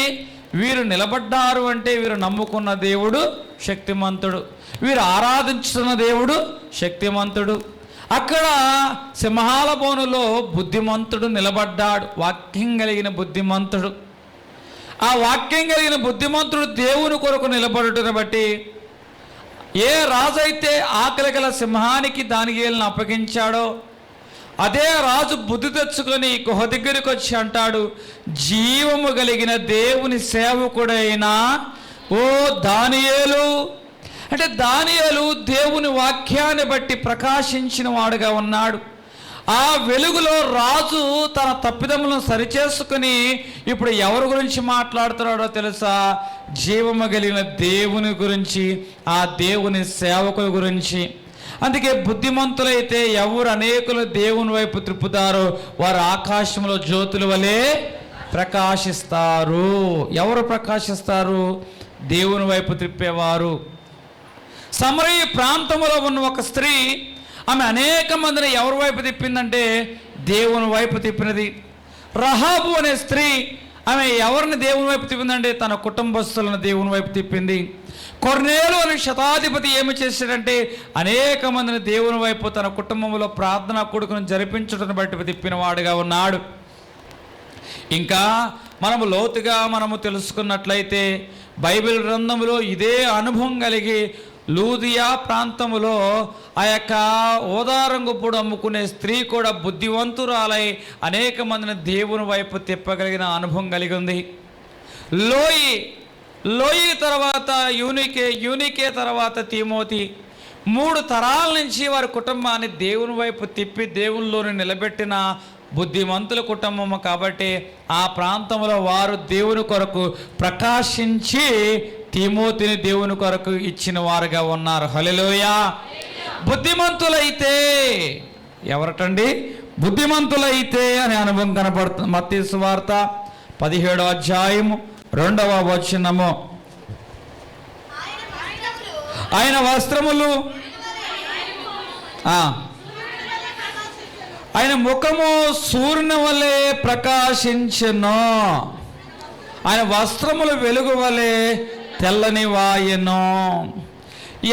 వీరు నిలబడ్డారు అంటే వీరు నమ్ముకున్న దేవుడు శక్తిమంతుడు, వీరు ఆరాధించుతున్న దేవుడు శక్తిమంతుడు. అక్కడ సింహాల బోనులో బుద్ధిమంతుడు నిలబడ్డాడు, వాక్యం కలిగిన బుద్ధిమంతుడు. ఆ వాక్యం కలిగిన బుద్ధిమంతుడు దేవుని కొరకు నిలబడుటను బట్టి ఏ రాజైతే ఆకలి గల సింహానికి దానియేలును అప్పగించాడో అదే రాజు బుద్ధి తెచ్చుకొని గుహ దగ్గరికి వచ్చి అంటాడు, జీవము కలిగిన దేవుని సేవకుడైన ఓ దానియేలు. అంటే దానియేలు దేవుని వాక్యాన్ని బట్టి ప్రకాశించిన వాడుగా ఉన్నాడు. ఆ వెలుగులో రాజు తన తప్పిదములను సరిచేసుకుని ఇప్పుడు ఎవరి గురించి మాట్లాడుతున్నాడో తెలుసా? జీవము కలిగిన దేవుని గురించి, ఆ దేవుని సేవకుల గురించి. అందుకే బుద్ధిమంతులైతే ఎవరు అనేకులు దేవుని వైపు త్రిప్పుతారో వారు ఆకాశంలో జ్యోతుల వలె ప్రకాశిస్తారు. ఎవరు ప్రకాశిస్తారు? దేవుని వైపు త్రిప్పేవారు. సమరయ ప్రాంతంలో ఉన్న ఒక స్త్రీ, ఆమె అనేక మందిని ఎవరి వైపు తిప్పిందంటే దేవుని వైపు తిప్పినది. రహాబు అనే స్త్రీ, ఆమె ఎవరిని దేవుని వైపు తిప్పిందంటే తన కుటుంబస్తులను దేవుని వైపు తిప్పింది. కొర్నేలు అనే శతాధిపతి ఏమి చేశాడంటే అనేక మందిని దేవుని వైపు తన కుటుంబంలో ప్రార్థనా కొడుకును జరిపించడం బట్టి తిప్పిన వాడుగా ఉన్నాడు. ఇంకా మనము లోతుగా తెలుసుకున్నట్లయితే బైబిల్ గ్రంథంలో ఇదే అనుభవం కలిగి లూదియా ప్రాంతములో ఆ యొక్క ఓదారంగు పొడి అమ్ముకునే స్త్రీ కూడా బుద్ధివంతురాలై అనేక మందిని దేవుని వైపు తిప్పగలిగిన అనుభవం కలిగి ఉంది. లోయి తర్వాత యూనికే తర్వాత తిమోతి, 3 తరాల నుంచి వారి కుటుంబాన్ని దేవుని వైపు తిప్పి దేవునిలోని నిలబెట్టిన బుద్ధిమంతుల కుటుంబము. కాబట్టి ఆ ప్రాంతంలో వారు దేవుని కొరకు ప్రకాశించి తిమోతిని దేవుని కొరకు ఇచ్చిన వారుగా ఉన్నారు. హల్లెలూయా. బుద్ధిమంతులైతే ఎవరటండి? బుద్ధిమంతులైతే అనే అనుభవం కనపడుతుంది. మత్తయి సువార్త 17వ అధ్యాయము 2వ వచనము. ఆయన వస్త్రములు, ఆయన ముఖము సూర్యుని వలె ప్రకాశించెను, ఆయన వస్త్రములు వెలుగు వలె తెల్లని వాయెను.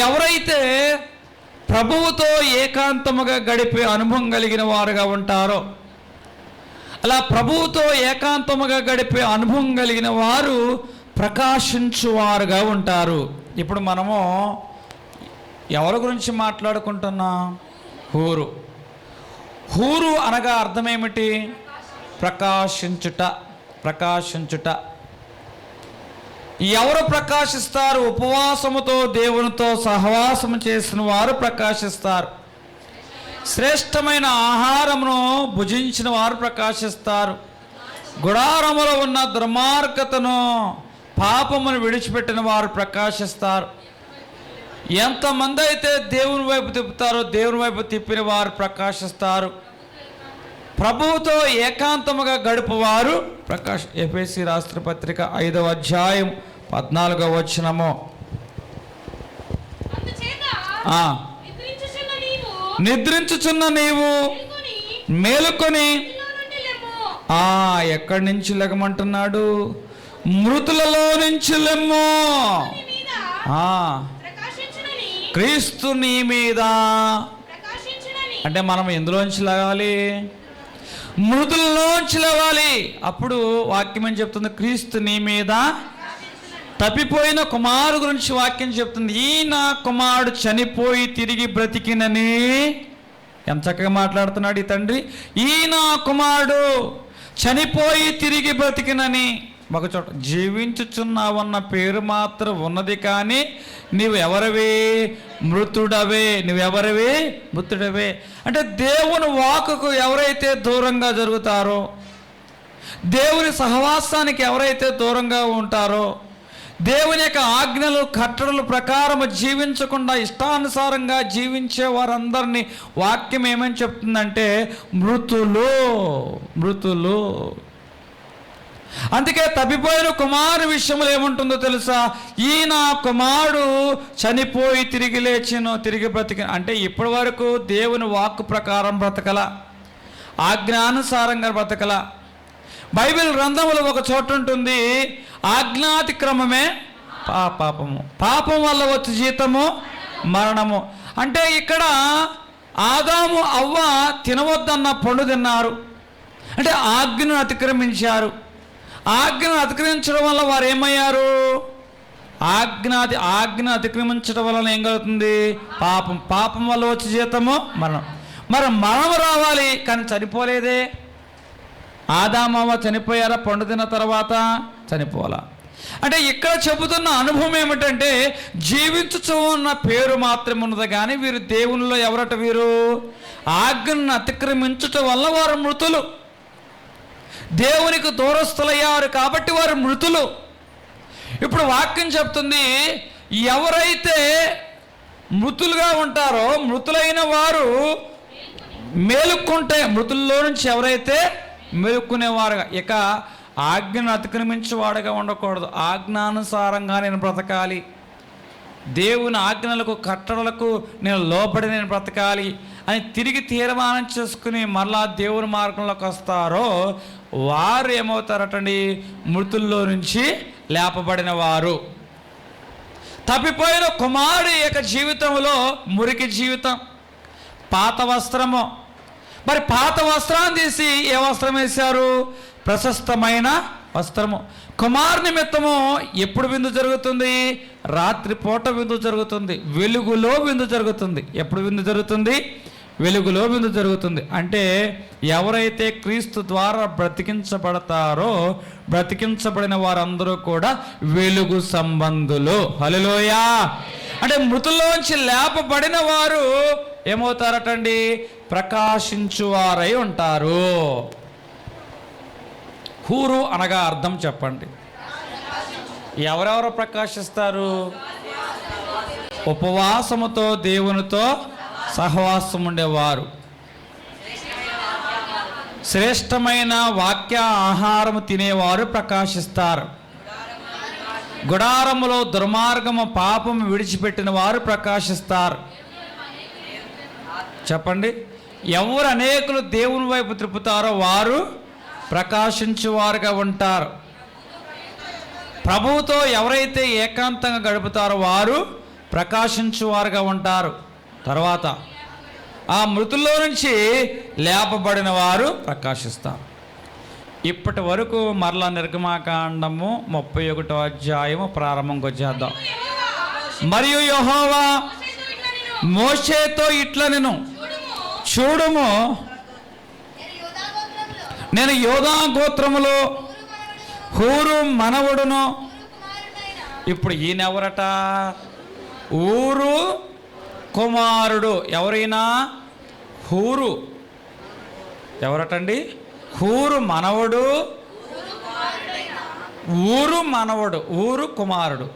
ఎవరైతే ప్రభువుతో ఏకాంతముగా గడిపే అనుభవం కలిగిన వారుగా ఉంటారో, అలా ప్రభువుతో ఏకాంతముగా గడిపే అనుభవం కలిగిన వారు ప్రకాశించువారుగా ఉంటారు. ఇప్పుడు మనము ఎవరి గురించి మాట్లాడుకుంటున్నాం? హూరు అనగా అర్థం ఏమిటి? ప్రకాశించుట. ఎవరు ప్రకాశిస్తారు? ఉపవాసముతో దేవునితో సహవాసము చేసిన వారు ప్రకాశిస్తారు. శ్రేష్టమైన ఆహారమును భుజించిన వారు ప్రకాశిస్తారు. గుడారములో ఉన్న దుర్మార్గతను, పాపమును విడిచిపెట్టిన వారు ప్రకాశిస్తారు. ఎంతమంది అయితే దేవుని వైపు తిప్పుతారో దేవుని వైపు తిప్పిన వారు ప్రకాశిస్తారు. ప్రభువుతో ఏకాంతముగా గడుపువారు ఎఫెసీ రాష్ట్ర పత్రిక 5వ అధ్యాయం 14వ వచనము. నిద్రించుచున్న నీవు మేలుకొని ఎక్కడి నుంచి లెగమంటున్నాడు? మృతులలో నుంచి లెమ్ము. క్రీస్తు నీ మీద అంటే మనం ఎందులోంచి లేవాలి? మృతుల్లోంచి లేవాలి. అప్పుడు వాక్యం ఏం చెప్తుంది? క్రీస్తు నీ మీద తప్పిపోయిన కుమారుడు గురించి వాక్యం చెప్తుంది. ఈయన కుమారుడు చనిపోయి తిరిగి బ్రతికినని. ఎంత చక్కగా మాట్లాడుతున్నాడు ఈ తండ్రి. ఈయన కుమారుడు చనిపోయి తిరిగి బ్రతికినని. ఒక చోట జీవించుచున్నావన్న పేరు మాత్రం ఉన్నది, కానీ నీవు ఎవరివి? మృతుడవే. నువ్వెవరివి? మృతుడవే. అంటే దేవుని వాక్కుకు ఎవరైతే దూరంగా జరుగుతారో, దేవుని సహవాసానికి ఎవరైతే దూరంగా ఉంటారో, దేవుని యొక్క ఆజ్ఞలు కట్టడల ప్రకారం జీవించకుండా ఇష్టానుసారంగా జీవించే వారందరినీ వాక్యం ఏమని చెప్తుందంటే మృతులు, మృతులు. అందుకే తప్పిపోయిన కుమారు విషయంలో ఏముంటుందో తెలుసా? ఈయన కుమారుడు చనిపోయి తిరిగి లేచిను, తిరిగి బ్రతికి. అంటే ఇప్పటి వరకు దేవుని వాక్కు ప్రకారం బ్రతకల, ఆజ్ఞానుసారంగా బ్రతకల. బైబిల్ గ్రంథంలో ఒక చోటు ఉంటుంది, ఆజ్ఞాతిక్రమమే పాపము, పాపం వల్ల వచ్చే జీతము మరణము. అంటే ఇక్కడ ఆదాము అవ్వ తినవద్దన్న పండు తిన్నారు, అంటే ఆజ్ఞను అతిక్రమించారు. ఆజ్ఞను అతిక్రమించడం వల్ల వారు ఏమయ్యారు? ఆజ్ఞ అతిక్రమించడం వలన ఏం కలుగుతుంది? పాపం. పాపం వల్ల వచ్చే జీతము మరణం. మరి మరణం రావాలి, కానీ చనిపోలేదే. ఆదామవ్వ చనిపోయారా? పండు తిన్న తర్వాత చనిపోవాలా? అంటే ఇక్కడ చెబుతున్న అనుభవం ఏమిటంటే జీవించుచు ఉన్న పేరు మాత్రం ఉన్నది, కానీ వీరు దేవునిలో ఎవరట? వీరు ఆజ్ఞను అతిక్రమించటం వల్ల వారు మృతులు, దేవునికి దూరస్తులయ్యారు కాబట్టి వారు మృతులు. ఇప్పుడు వాక్యం చెప్తుంది, ఎవరైతే మృతులుగా ఉంటారో మృతులైన వారు మేలుక్కుంటే, మృతుల్లో నుంచి ఎవరైతే మేలుక్కునేవారుగా, ఇక ఆజ్ఞను అతిక్రమించేవాడుగా ఉండకూడదు. ఆజ్ఞానుసారంగా నేను బ్రతకాలి, దేవుని ఆజ్ఞలకు కట్టడలకు నేను లోబడి నేను బ్రతకాలి అని తిరిగి తీర్మానం చేసుకుని మరలా దేవుని మార్గంలోకి వస్తారో వారు ఏమవుతారటండి? మృతుల్లో నుంచి లేపబడిన వారు. తప్పిపోయిన కుమారుడి యొక్క జీవితంలో మురికి జీవితం, పాత వస్త్రము. మరి పాత వస్త్రాన్ని తీసి ఏ వస్త్రం వేశారు? ప్రశస్తమైన వస్త్రము. కుమారు నిమిత్తము ఎప్పుడు విందు జరుగుతుంది? రాత్రిపూట విందు జరుగుతుంది, వెలుగులో విందు జరుగుతుంది. ఎప్పుడు విందు జరుగుతుంది? వెలుగులో విందు జరుగుతుంది. అంటే ఎవరైతే క్రీస్తు ద్వారా బ్రతికించబడతారో బ్రతికించబడిన వారందరూ కూడా వెలుగు సంబంధులు. హల్లెలూయా. అంటే మృతుల్లోంచి లేపబడిన వారు ఏమవుతారటండి? ప్రకాశించువారై ఉంటారు. హూరు అనగా అర్థం చెప్పండి. ఎవరెవరు ప్రకాశిస్తారు? ఉపవాసముతో దేవునితో సహవాసం ఉండేవారు, శ్రేష్టమైన వాక్య ఆహారము తినేవారు ప్రకాశిస్తారు. గుడారములో దుర్మార్గము పాపము విడిచిపెట్టిన వారు ప్రకాశిస్తారు. చెప్పండి, ఎవరు అనేకులు దేవుని వైపు త్రిప్పుతారో వారు ప్రకాశించువారుగా ఉంటారు. ప్రభువుతో ఎవరైతే ఏకాంతంగా గడుపుతారో వారు ప్రకాశించువారుగా ఉంటారు. తర్వాత ఆ మృతుల్లో నుంచి లేపబడిన వారు ప్రకాశిస్తారు. ఇప్పటి వరకు మరలా నిర్గమాకాండము 31వ అధ్యాయము ప్రారంభంకి వచ్చేద్దాం. మరియు యెహోవా మోషేతో ఇట్లనెను, చూడుము, నేను యోదా గోత్రములో హూరు మనవడును. ఇప్పుడు ఈయన ఎవరట? ఊరు కుమారుడు. ఎవరైనా? హూరు. ఎవరటండి? హూరు మనవడు, ఊరు మనవడు, ఊరు కుమారుడు.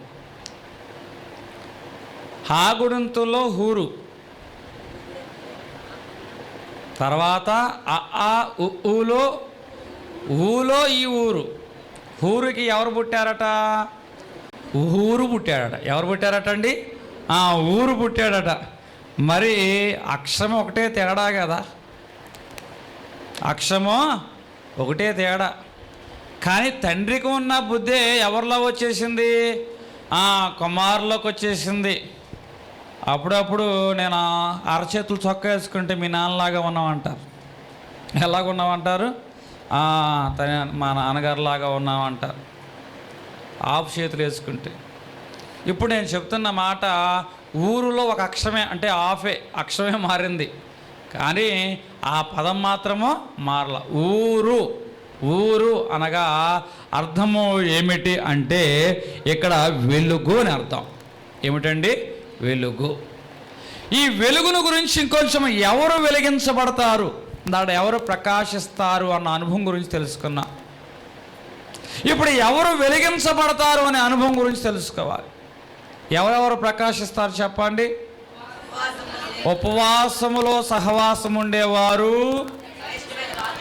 హాగుడంతులో హూరు, తర్వాత ఊలో ఊలో ఈ ఊరు. ఊరికి ఎవరు పుట్టారట? ఊరు పుట్టాడట. ఎవరు పుట్టారట అండి? ఊరు పుట్టాడట. మరి అక్షరం ఒకటే తేడా కదా, అక్షరము ఒకటే తేడా. కానీ తండ్రికి ఉన్న బుద్ధి ఎవరిలో వచ్చేసింది? కుమారులోకి వచ్చేసింది. అప్పుడప్పుడు నేను అరచేతులు చొక్కా వేసుకుంటే మీ నాన్నలాగా ఉన్నామంటారు. ఎలాగున్నామంటారు? మా నాన్నగారులాగా ఉన్నామంటారు ఆఫ్ చేతులు వేసుకుంటే. ఇప్పుడు నేను చెప్తున్న మాట ఊరులో ఒక అక్షరమే, అంటే ఆఫే అక్షరమే మారింది, కానీ ఆ పదం మాత్రము మారల. ఊరు, ఊరు అనగా అర్థము ఏమిటి అంటే ఇక్కడ వెలుగు అని అర్థం. ఏమిటండి? వెలుగు. ఈ వెలుగును గురించి ఇంకొంచెం ఎవరు వెలిగించబడతారు, దాంట్లో ఎవరు ప్రకాశిస్తారు అన్న అనుభవం గురించి తెలుసుకున్నా. ఇప్పుడు ఎవరు వెలిగించబడతారు అనే అనుభవం గురించి తెలుసుకోవాలి. ఎవరెవరు ప్రకాశిస్తారు చెప్పండి? ఉపవాసములో సహవాసం ఉండేవారు,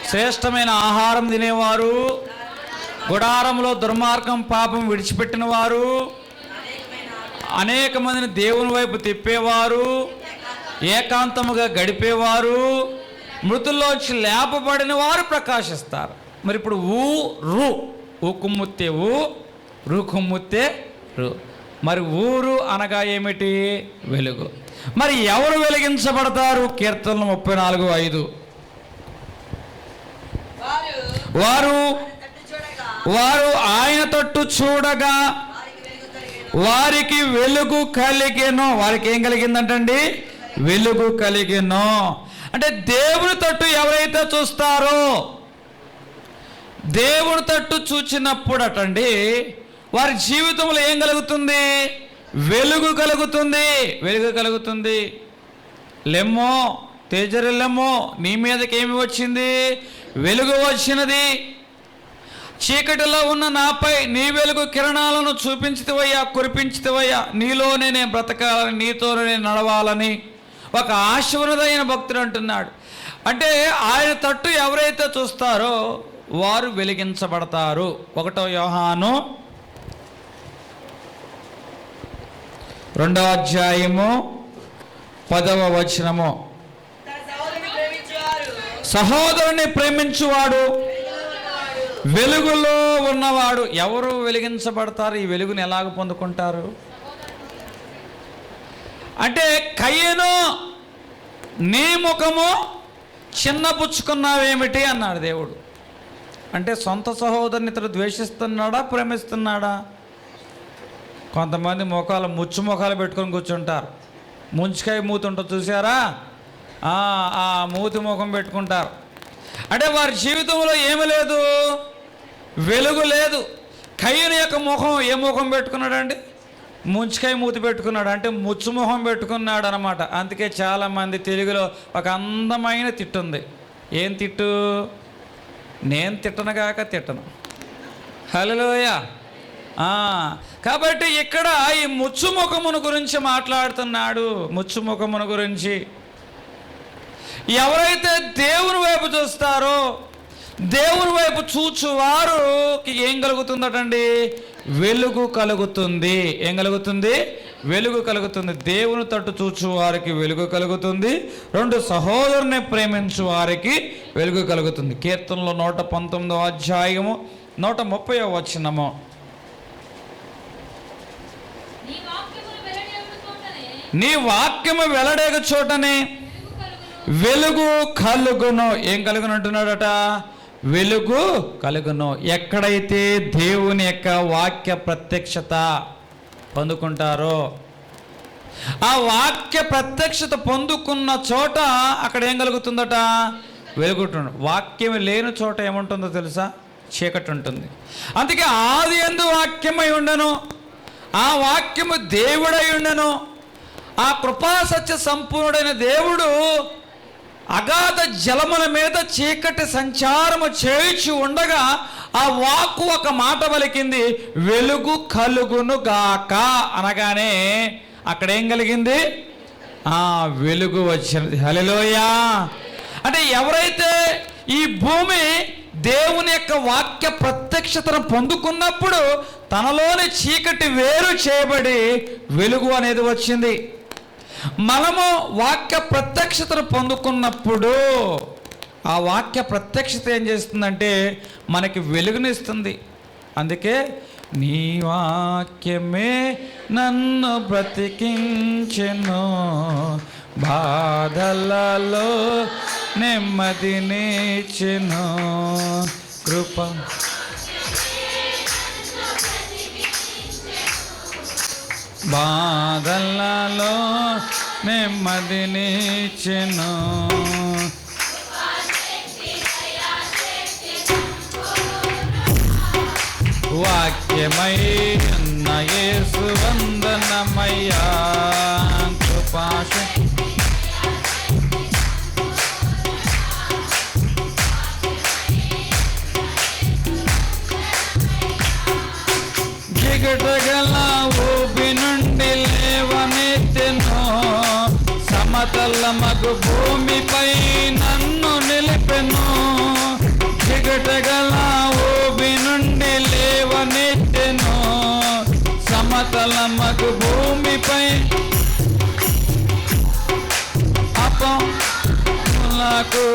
శ్రేష్టమైన ఆహారం తినేవారు, గుడారంలో దుర్మార్గం పాపం విడిచిపెట్టిన వారు, అనేక మందిని దేవుని వైపు తిప్పేవారు, ఏకాంతముగా గడిపేవారు, మృతుల్లోంచి లేపబడిన వారు ప్రకాశిస్తారు. మరి ఇప్పుడు ఊ కుమ్ముత్తే రు కుమ్ముత్తే రు. మరి ఊరు అనగా ఏమిటి? వెలుగు. మరి ఎవరు వెలిగించబడతారు? కీర్తనలు 34:5. వారు ఆయన తట్టు చూడగా వారికి వెలుగు కలిగెను. వారికి ఏం కలిగిందంటండి? వెలుగు కలిగెను. అంటే దేవుని తట్టు ఎవరైతే చూస్తారో, దేవుని తట్టు చూచినప్పుడు అటండి వారి జీవితంలో ఏం కలుగుతుంది? వెలుగు కలుగుతుంది. వెలుగు కలుగుతుంది. లెమ్మో తేజరిల్లెమ్మో, నీ మీదకి ఏమి వచ్చింది? వెలుగు వచ్చినది. చీకటిలో ఉన్న నాపై నీ వెలుగు కిరణాలను చూపించితివయ్యా, కురిపించితివయ్యా. నీలోనే నేను బ్రతకాలని, నీతోనే నేను నడవాలని ఒక ఆశీర్వదైన భక్తుడు అంటున్నాడు. అంటే ఆయన తట్టు ఎవరైతే చూస్తారో వారు వెలిగించబడతారు. 1 యోహాను 2:10 సహోదరుని ప్రేమించువాడు వెలుగులో ఉన్నవాడు. ఎవరు వెలిగించబడతారు? ఈ వెలుగుని ఎలాగ పొందుకుంటారు అంటే, కయ్యను నీ ముఖము చిన్నపుచ్చుకున్నావేమిటి అన్నాడు దేవుడు. అంటే సొంత సహోదరుని ఇతడు ద్వేషిస్తున్నాడా, ప్రేమిస్తున్నాడా? కొంతమంది ముఖాలు ముచ్చు ముఖాలు పెట్టుకొని కూర్చుంటారు. ముంచికాయ మూతి ఉంటుంది చూసారా? ఆ మూతి ముఖం పెట్టుకుంటారు. అంటే వారి జీవితంలో ఏమి లేదు, వెలుగు లేదు. కయ్యను యొక్క ముఖం ఏ ముఖం పెట్టుకున్నాడండి? ముంచికాయ మూతి పెట్టుకున్నాడు, అంటే ముచ్చు ముఖం పెట్టుకున్నాడు అనమాట. అందుకే చాలామంది తెలుగులో ఒక అందమైన తిట్టు ఉంది. ఏం తిట్టు? నేను తిట్టనుగాక తిట్టను. హల్లెలూయా. కాబట్టి ఇక్కడ ఈ ముచ్చుముఖమును గురించి మాట్లాడుతున్నాడు. ముచ్చుముఖమును గురించి ఎవరైతే దేవుని వైపు చూస్తారో, దేవుని వైపు చూచువారుకి ఏం కలుగుతుందటండి? వెలుగు కలుగుతుంది. ఏం కలుగుతుంది? వెలుగు కలుగుతుంది. దేవుని తట్టు చూచు వారికి వెలుగు కలుగుతుంది. 2 సహోదరుని ప్రేమించు వారికి వెలుగు కలుగుతుంది. కీర్తనలో 119:130 నీ వాక్యము వెల్లడేగు చోటనే వెలుగు కలుగును. ఏం కలుగును అంటున్నాడట? వెలుగు కలుగును. ఎక్కడైతే దేవుని యొక్క వాక్య ప్రత్యక్షత పొందుకుంటారో, ఆ వాక్య ప్రత్యక్షత పొందుకున్న చోట అక్కడ ఏం కలుగుతుందట? వెలుగుంటుంది. వాక్యం లేని చోట ఏముంటుందో తెలుసా? చీకటి ఉంటుంది. అందుకే ఆది యందు వాక్యమై ఉండను, ఆ వాక్యము దేవుడై ఉండను. ఆ కృపా సత్య సంపూర్ణుడైన దేవుడు అగాధ జలముల మీద చీకటి సంచారము చేయుచు ఉండగా ఆ వాక్కు ఒక మాట పలికింది, వెలుగు కలుగును గాక అనగానే అక్కడ ఏం కలిగింది? వెలుగు వచ్చినది. హల్లెలూయా. అంటే ఎవరైతే ఈ భూమి దేవుని యొక్క వాక్య ప్రత్యక్షతను పొందుకున్నప్పుడు తనలోని చీకటి వేరు చేయబడి వెలుగు అనేది వచ్చింది. మనము వాక్య ప్రత్యక్షతను పొందుకున్నప్పుడు ఆ వాక్య ప్రత్యక్షత ఏం చేస్తుందంటే మనకి వెలుగునిస్తుంది. అందుకే నీ వాక్యమే నన్ను బ్రతికించెను, బాధలలో నెమ్మదినిచ్చెను. కృప బాధలలో నెమ్మదినిచ్చెను. వాక్యమై ఉన్న యేసు వందనమయ్యా. కృపాశక్తి జిగటగల ఊబి నుండి లేవనెత్తెను, సమతల మగు భూమిపై నన్ను నిలిపెను. జిగటగల ఊబి నుండి లేవనెత్తెను, సమతల మగు భూమిపై అపములకు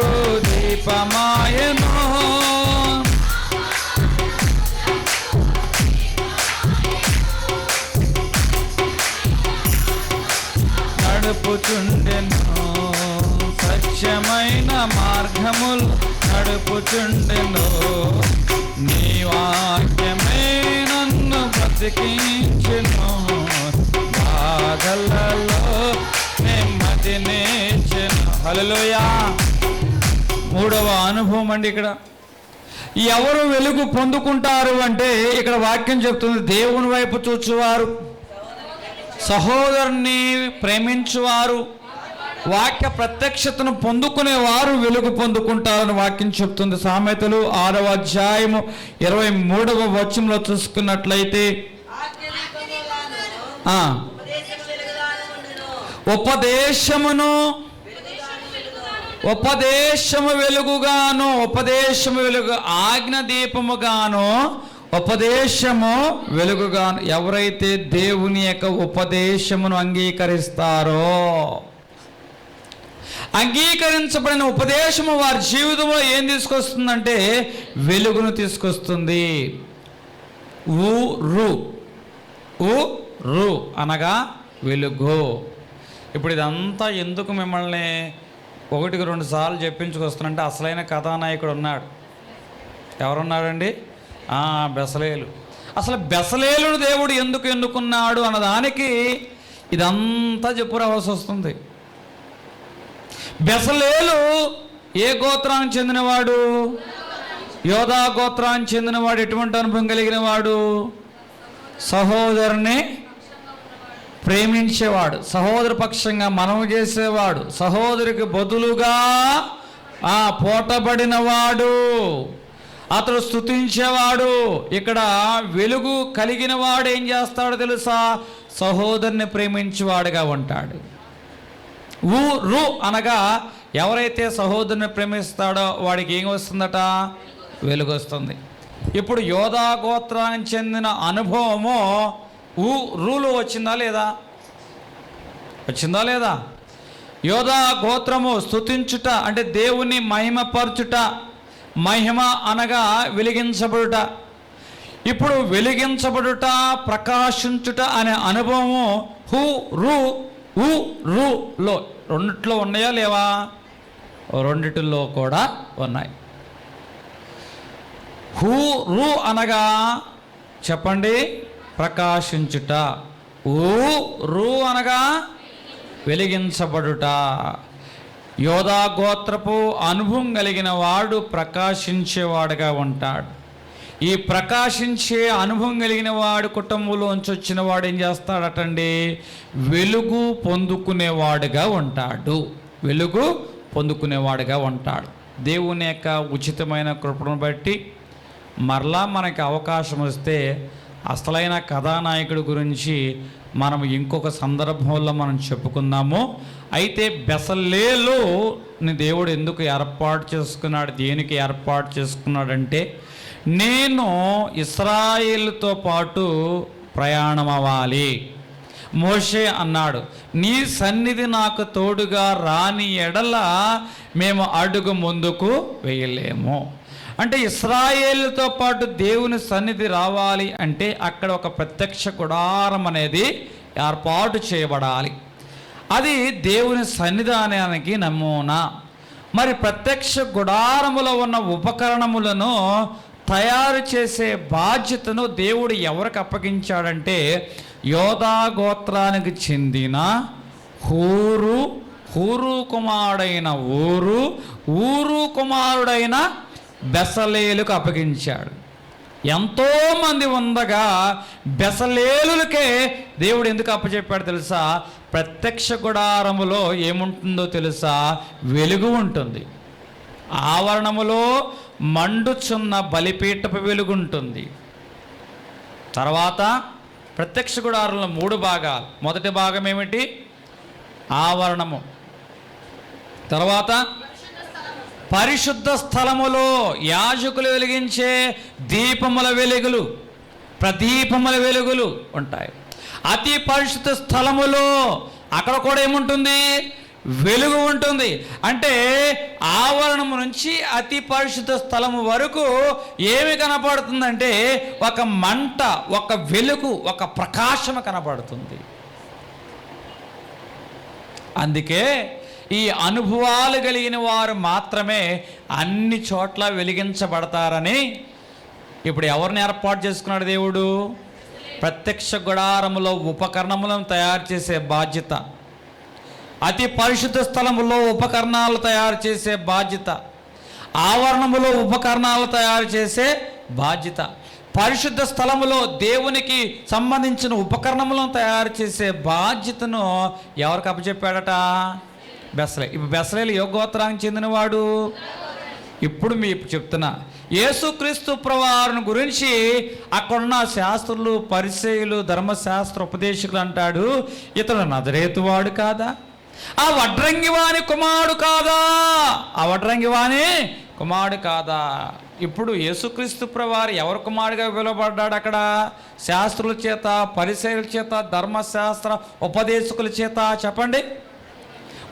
దీపమాయెను. నడుపుచుండెను సత్యమైన మార్గములు నడుపుచుండెను, నీ వాక్యమే నన్ను బ్రతికించెను, బాధలలో నెమ్మదినిచ్చెను. హల్లెలూయా. మూడవ అనుభవం అండి. ఇక్కడ ఎవరు వెలుగు పొందుకుంటారు అంటే ఇక్కడ వాక్యం చెప్తుంది, దేవుని వైపు చూచువారు, సహోదరుని ప్రేమించువారు, వాక్య ప్రత్యక్షతను పొందుకునేవారు వెలుగు పొందుకుంటారని వాక్యం చెప్తుంది. సామెతలు 6వ అధ్యాయము 23వ వచనంలో చూసుకున్నట్లయితే ఉపదేశము వెలుగుగాను, ఉపదేశము వెలుగు ఆజ్ఞ దీపముగాను, ఉపదేశము వెలుగుగాను. ఎవరైతే దేవుని యొక్క ఉపదేశమును అంగీకరిస్తారో, అంగీకరించబడిన ఉపదేశము వారి జీవితంలో ఏం తీసుకొస్తుందంటే వెలుగును తీసుకొస్తుంది. ఊ అనగా వెలుగు. ఇప్పుడు ఇదంతా ఎందుకు మిమ్మల్ని 1-2 సార్లు చెప్పించుకొస్తున్నంటే అసలైన కథానాయకుడు ఉన్నాడు. ఎవరున్నాడండి? బెసలేలు. అసలు బెసలేలును దేవుడు ఎందుకు ఎన్నుకున్నాడు అన్నదానికి ఇదంతా చెప్పురావాల్సి వస్తుంది. బెసలేలు ఏ గోత్రానికి చెందినవాడు? యోధా గోత్రానికి చెందినవాడు. ఎటువంటి అనుభవం కలిగిన వాడు? సహోదరుని ప్రేమించేవాడు, సహోదరు పక్షంగా మనవి చేసేవాడు, సహోదరికి బదులుగా పోటబడినవాడు, అతడు స్తుతించేవాడు. ఇక్కడ వెలుగు కలిగిన వాడు ఏం చేస్తాడో తెలుసా? సహోదరుని ప్రేమించేవాడుగా ఉంటాడు. రు అనగా ఎవరైతే సహోదరుని ప్రేమిస్తాడో వాడికి ఏం వస్తుందట? వెలుగు వస్తుంది. ఇప్పుడు యోధా గోత్రానికి చెందిన అనుభవము రూలు వచ్చిందా లేదా? వచ్చిందా లేదా? యోధా గోత్రము స్తుతించుట అంటే దేవుని మహిమపరచుట, మహిమ అనగా వెలిగించబడుట. ఇప్పుడు వెలిగించబడుట, ప్రకాశించుట అనే అనుభవము రులో రెండిట్లో ఉన్నాయా లేవా? రెండిటిలో కూడా ఉన్నాయి. రు అనగా చెప్పండి, ప్రకాశించుట. రు అనగా వెలిగించబడుట. యోధా గోత్రపు అనుభవం కలిగిన వాడు ప్రకాశించేవాడుగా ఉంటాడు. ఈ ప్రకాశించే అనుభవం కలిగిన వాడు కుటుంబంలోంచి వచ్చిన వాడు ఏం చేస్తాడటండి? వెలుగు పొందుకునేవాడుగా ఉంటాడు. వెలుగు పొందుకునేవాడుగా ఉంటాడు. దేవుని యొక్క ఉచితమైన కృపను బట్టి మరలా మనకి అవకాశం వస్తే అసలైన కథానాయకుడి గురించి మనం ఇంకొక సందర్భంలో మనం చెప్పుకుందాము. అయితే బెసలేలుని దేవుడు ఎందుకు ఏర్పాటు చేసుకున్నాడు? దేనికి ఏర్పాటు చేసుకున్నాడంటే, నేను ఇశ్రాయేలుతో పాటు ప్రయాణం అవ్వాలి. మోషే అన్నాడు, నీ సన్నిధి నాకు తోడుగా రాని ఎడల మేము అడుగు ముందుకు వేయలేము. అంటే ఇశ్రాయేలుతో పాటు దేవుని సన్నిధి రావాలి అంటే అక్కడ ఒక ప్రత్యక్ష గుడారం అనేది ఏర్పాటు చేయబడాలి. అది దేవుని సన్నిధానానికి నమూనా. మరి ప్రత్యక్ష గుడారములో ఉన్న ఉపకరణములను తయారు చేసే బాధ్యతను దేవుడు ఎవరికి అప్పగించాడంటే యోధా గోత్రానికి చెందిన హూరు కుమారుడైన ఊరు కుమారుడైన బెసలేలుకు అప్పగించాడు. ఎంతోమంది ఉండగా బెసలేలులకే దేవుడు ఎందుకు అప్పచెప్పాడు తెలుసా? ప్రత్యక్ష గుడారములో ఏముంటుందో తెలుసా? వెలుగు ఉంటుంది. ఆవరణములో మండుచున్న బలిపీఠపు వెలుగు ఉంటుంది. తర్వాత ప్రత్యక్ష గుడారంలో 3 భాగాలు. మొదటి భాగం ఏమిటి? ఆవరణము. తర్వాత పరిశుద్ధ స్థలములో యాజకులు వెలిగించే దీపముల వెలుగులు, ప్రదీపముల వెలుగులు ఉంటాయి. అతి పరిశుద్ధ స్థలములో అక్కడ కూడా ఏముంటుంది? వెలుగు ఉంటుంది. అంటే ఆవరణము నుంచి అతి పరిశుద్ధ స్థలము వరకు ఏమి కనపడుతుందంటే ఒక మంట, ఒక వెలుగు, ఒక ప్రకాశము కనపడుతుంది. అందుకే ఈ అనుభవాలు కలిగిన వారు మాత్రమే అన్ని చోట్ల వెలిగించబడతారని ఇప్పుడు ఎవరిని ఏర్పాటు చేసుకున్నాడు దేవుడు? ప్రత్యక్ష గుడారములో ఉపకరణములను తయారు చేసే బాధ్యత, అతి పరిశుద్ధ స్థలములో ఉపకరణాలు తయారు చేసే బాధ్యత, ఆవరణములో ఉపకరణాలు తయారు చేసే బాధ్యత, పరిశుద్ధ స్థలములో దేవునికి సంబంధించిన ఉపకరణములను తయారు చేసే బాధ్యతను ఎవరికి అప్పచెప్పాడట? ఇప్పుడు బెసలేలు ఏ గోత్రానికి చెందినవాడు? ఇప్పుడు మీకు చెప్తున్నా, యేసుక్రీస్తు ప్రభువారిని గురించి అక్కడున్న శాస్త్రులు, పరిసయ్యులు, ధర్మశాస్త్ర ఉపదేశకులు అంటాడు, ఇతడు నజరేతువాడు కాదా? ఆ వడ్రంగివాని కుమారుడు కాదా? ఆ వడ్రంగివాని కుమారుడు కాదా? ఇప్పుడు యేసుక్రీస్తు ప్రభువారు ఎవరి కుమారుడిగా పిలువబడ్డాడు? అక్కడ శాస్త్రుల చేత, పరిసయ్యుల చేత, ధర్మశాస్త్ర ఉపదేశకుల చేత. చెప్పండి.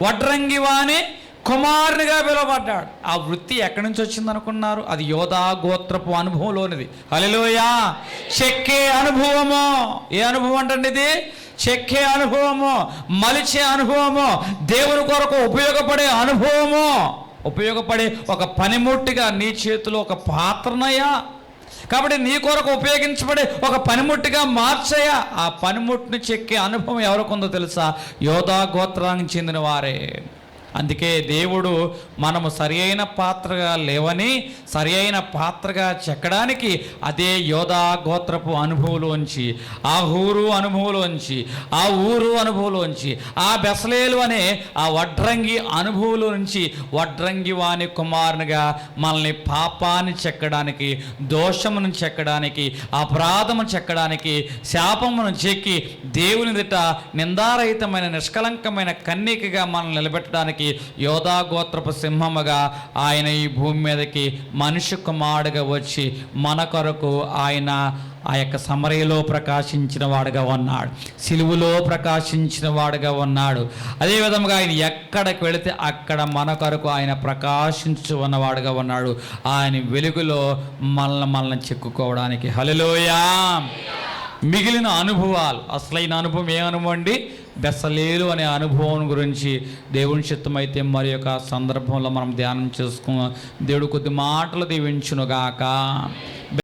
వడ్రంగివాని కుమారునిగా పిలువబడ్డాడు. ఆ వృత్తి ఎక్కడి నుంచి వచ్చింది అనుకున్నారు? అది యోధా గోత్రపు అనుభవంలోనిది. హల్లెలూయా. చెక్కే అనుభవము. ఏ అనుభవం అంటే ఇది? చెక్కే అనుభవము, మలిచే అనుభవము, దేవుని కొరకు ఉపయోగపడే అనుభవము. ఉపయోగపడే ఒక పనిముట్టిగా నీ చేతిలో ఒక పాత్రనయ్యా. కాబట్టి నీ కొరకు ఉపయోగించబడే ఒక పనిముట్టిగా మార్చయ్యా. ఆ పనిముట్టుని చెక్కే అనుభవం ఎవరికి ఉందో తెలుసా? యోధా గోత్రానికి చెందిన వారే. అందుకే దేవుడు మనము సరి అయిన పాత్రగా లేవని సరి అయిన పాత్రగా చెక్కడానికి అదే యోధా గోత్రపు అనుభవంలోంచి, ఆ ఊరు అనుభవంలోంచి, ఆ ఊరు అనుభవంలోంచి, ఆ బెసలేలు అనే ఆ వడ్రంగి అనుభవంలో నుంచి వడ్రంగి వాని కుమారునిగా మనల్ని పాపాన్ని చెక్కడానికి, దోషమును చెక్కడానికి, అపరాధమును చెక్కడానికి, శాపమును చెక్కి దేవుని ఎదుట నిందారహితమైన నిష్కలంకమైన కన్యకగా మనల్ని నిలబెట్టడానికి యోధా గోత్రపు సింహముగా ఆయన ఈ భూమి మీదకి మనిషి కుమారుడుగా వచ్చి మన కొరకు ఆయన ఆ యొక్క సమరయలో ప్రకాశించిన వాడుగా ఉన్నాడు, సిలువలో ప్రకాశించిన వాడుగా ఉన్నాడు. అదేవిధంగా ఆయన ఎక్కడికి వెళితే అక్కడ మన కొరకు ఆయన ప్రకాశించు ఉన్నవాడుగా ఉన్నాడు. ఆయన వెలుగులో మనల్ని చెక్కుకోవడానికి. హల్లెలూయా. మిగిలిన అనుభవాలు, అసలైన అనుభవం ఏ అనుభవం అండి? బెసలేలు అనే అనుభవం గురించి దేవుని చిత్తమైతే మరి యొక్క సందర్భంలో మనం ధ్యానం చేసుకున్నాం. దేవుడు కొద్ది మాటలు దీవించునుగాక.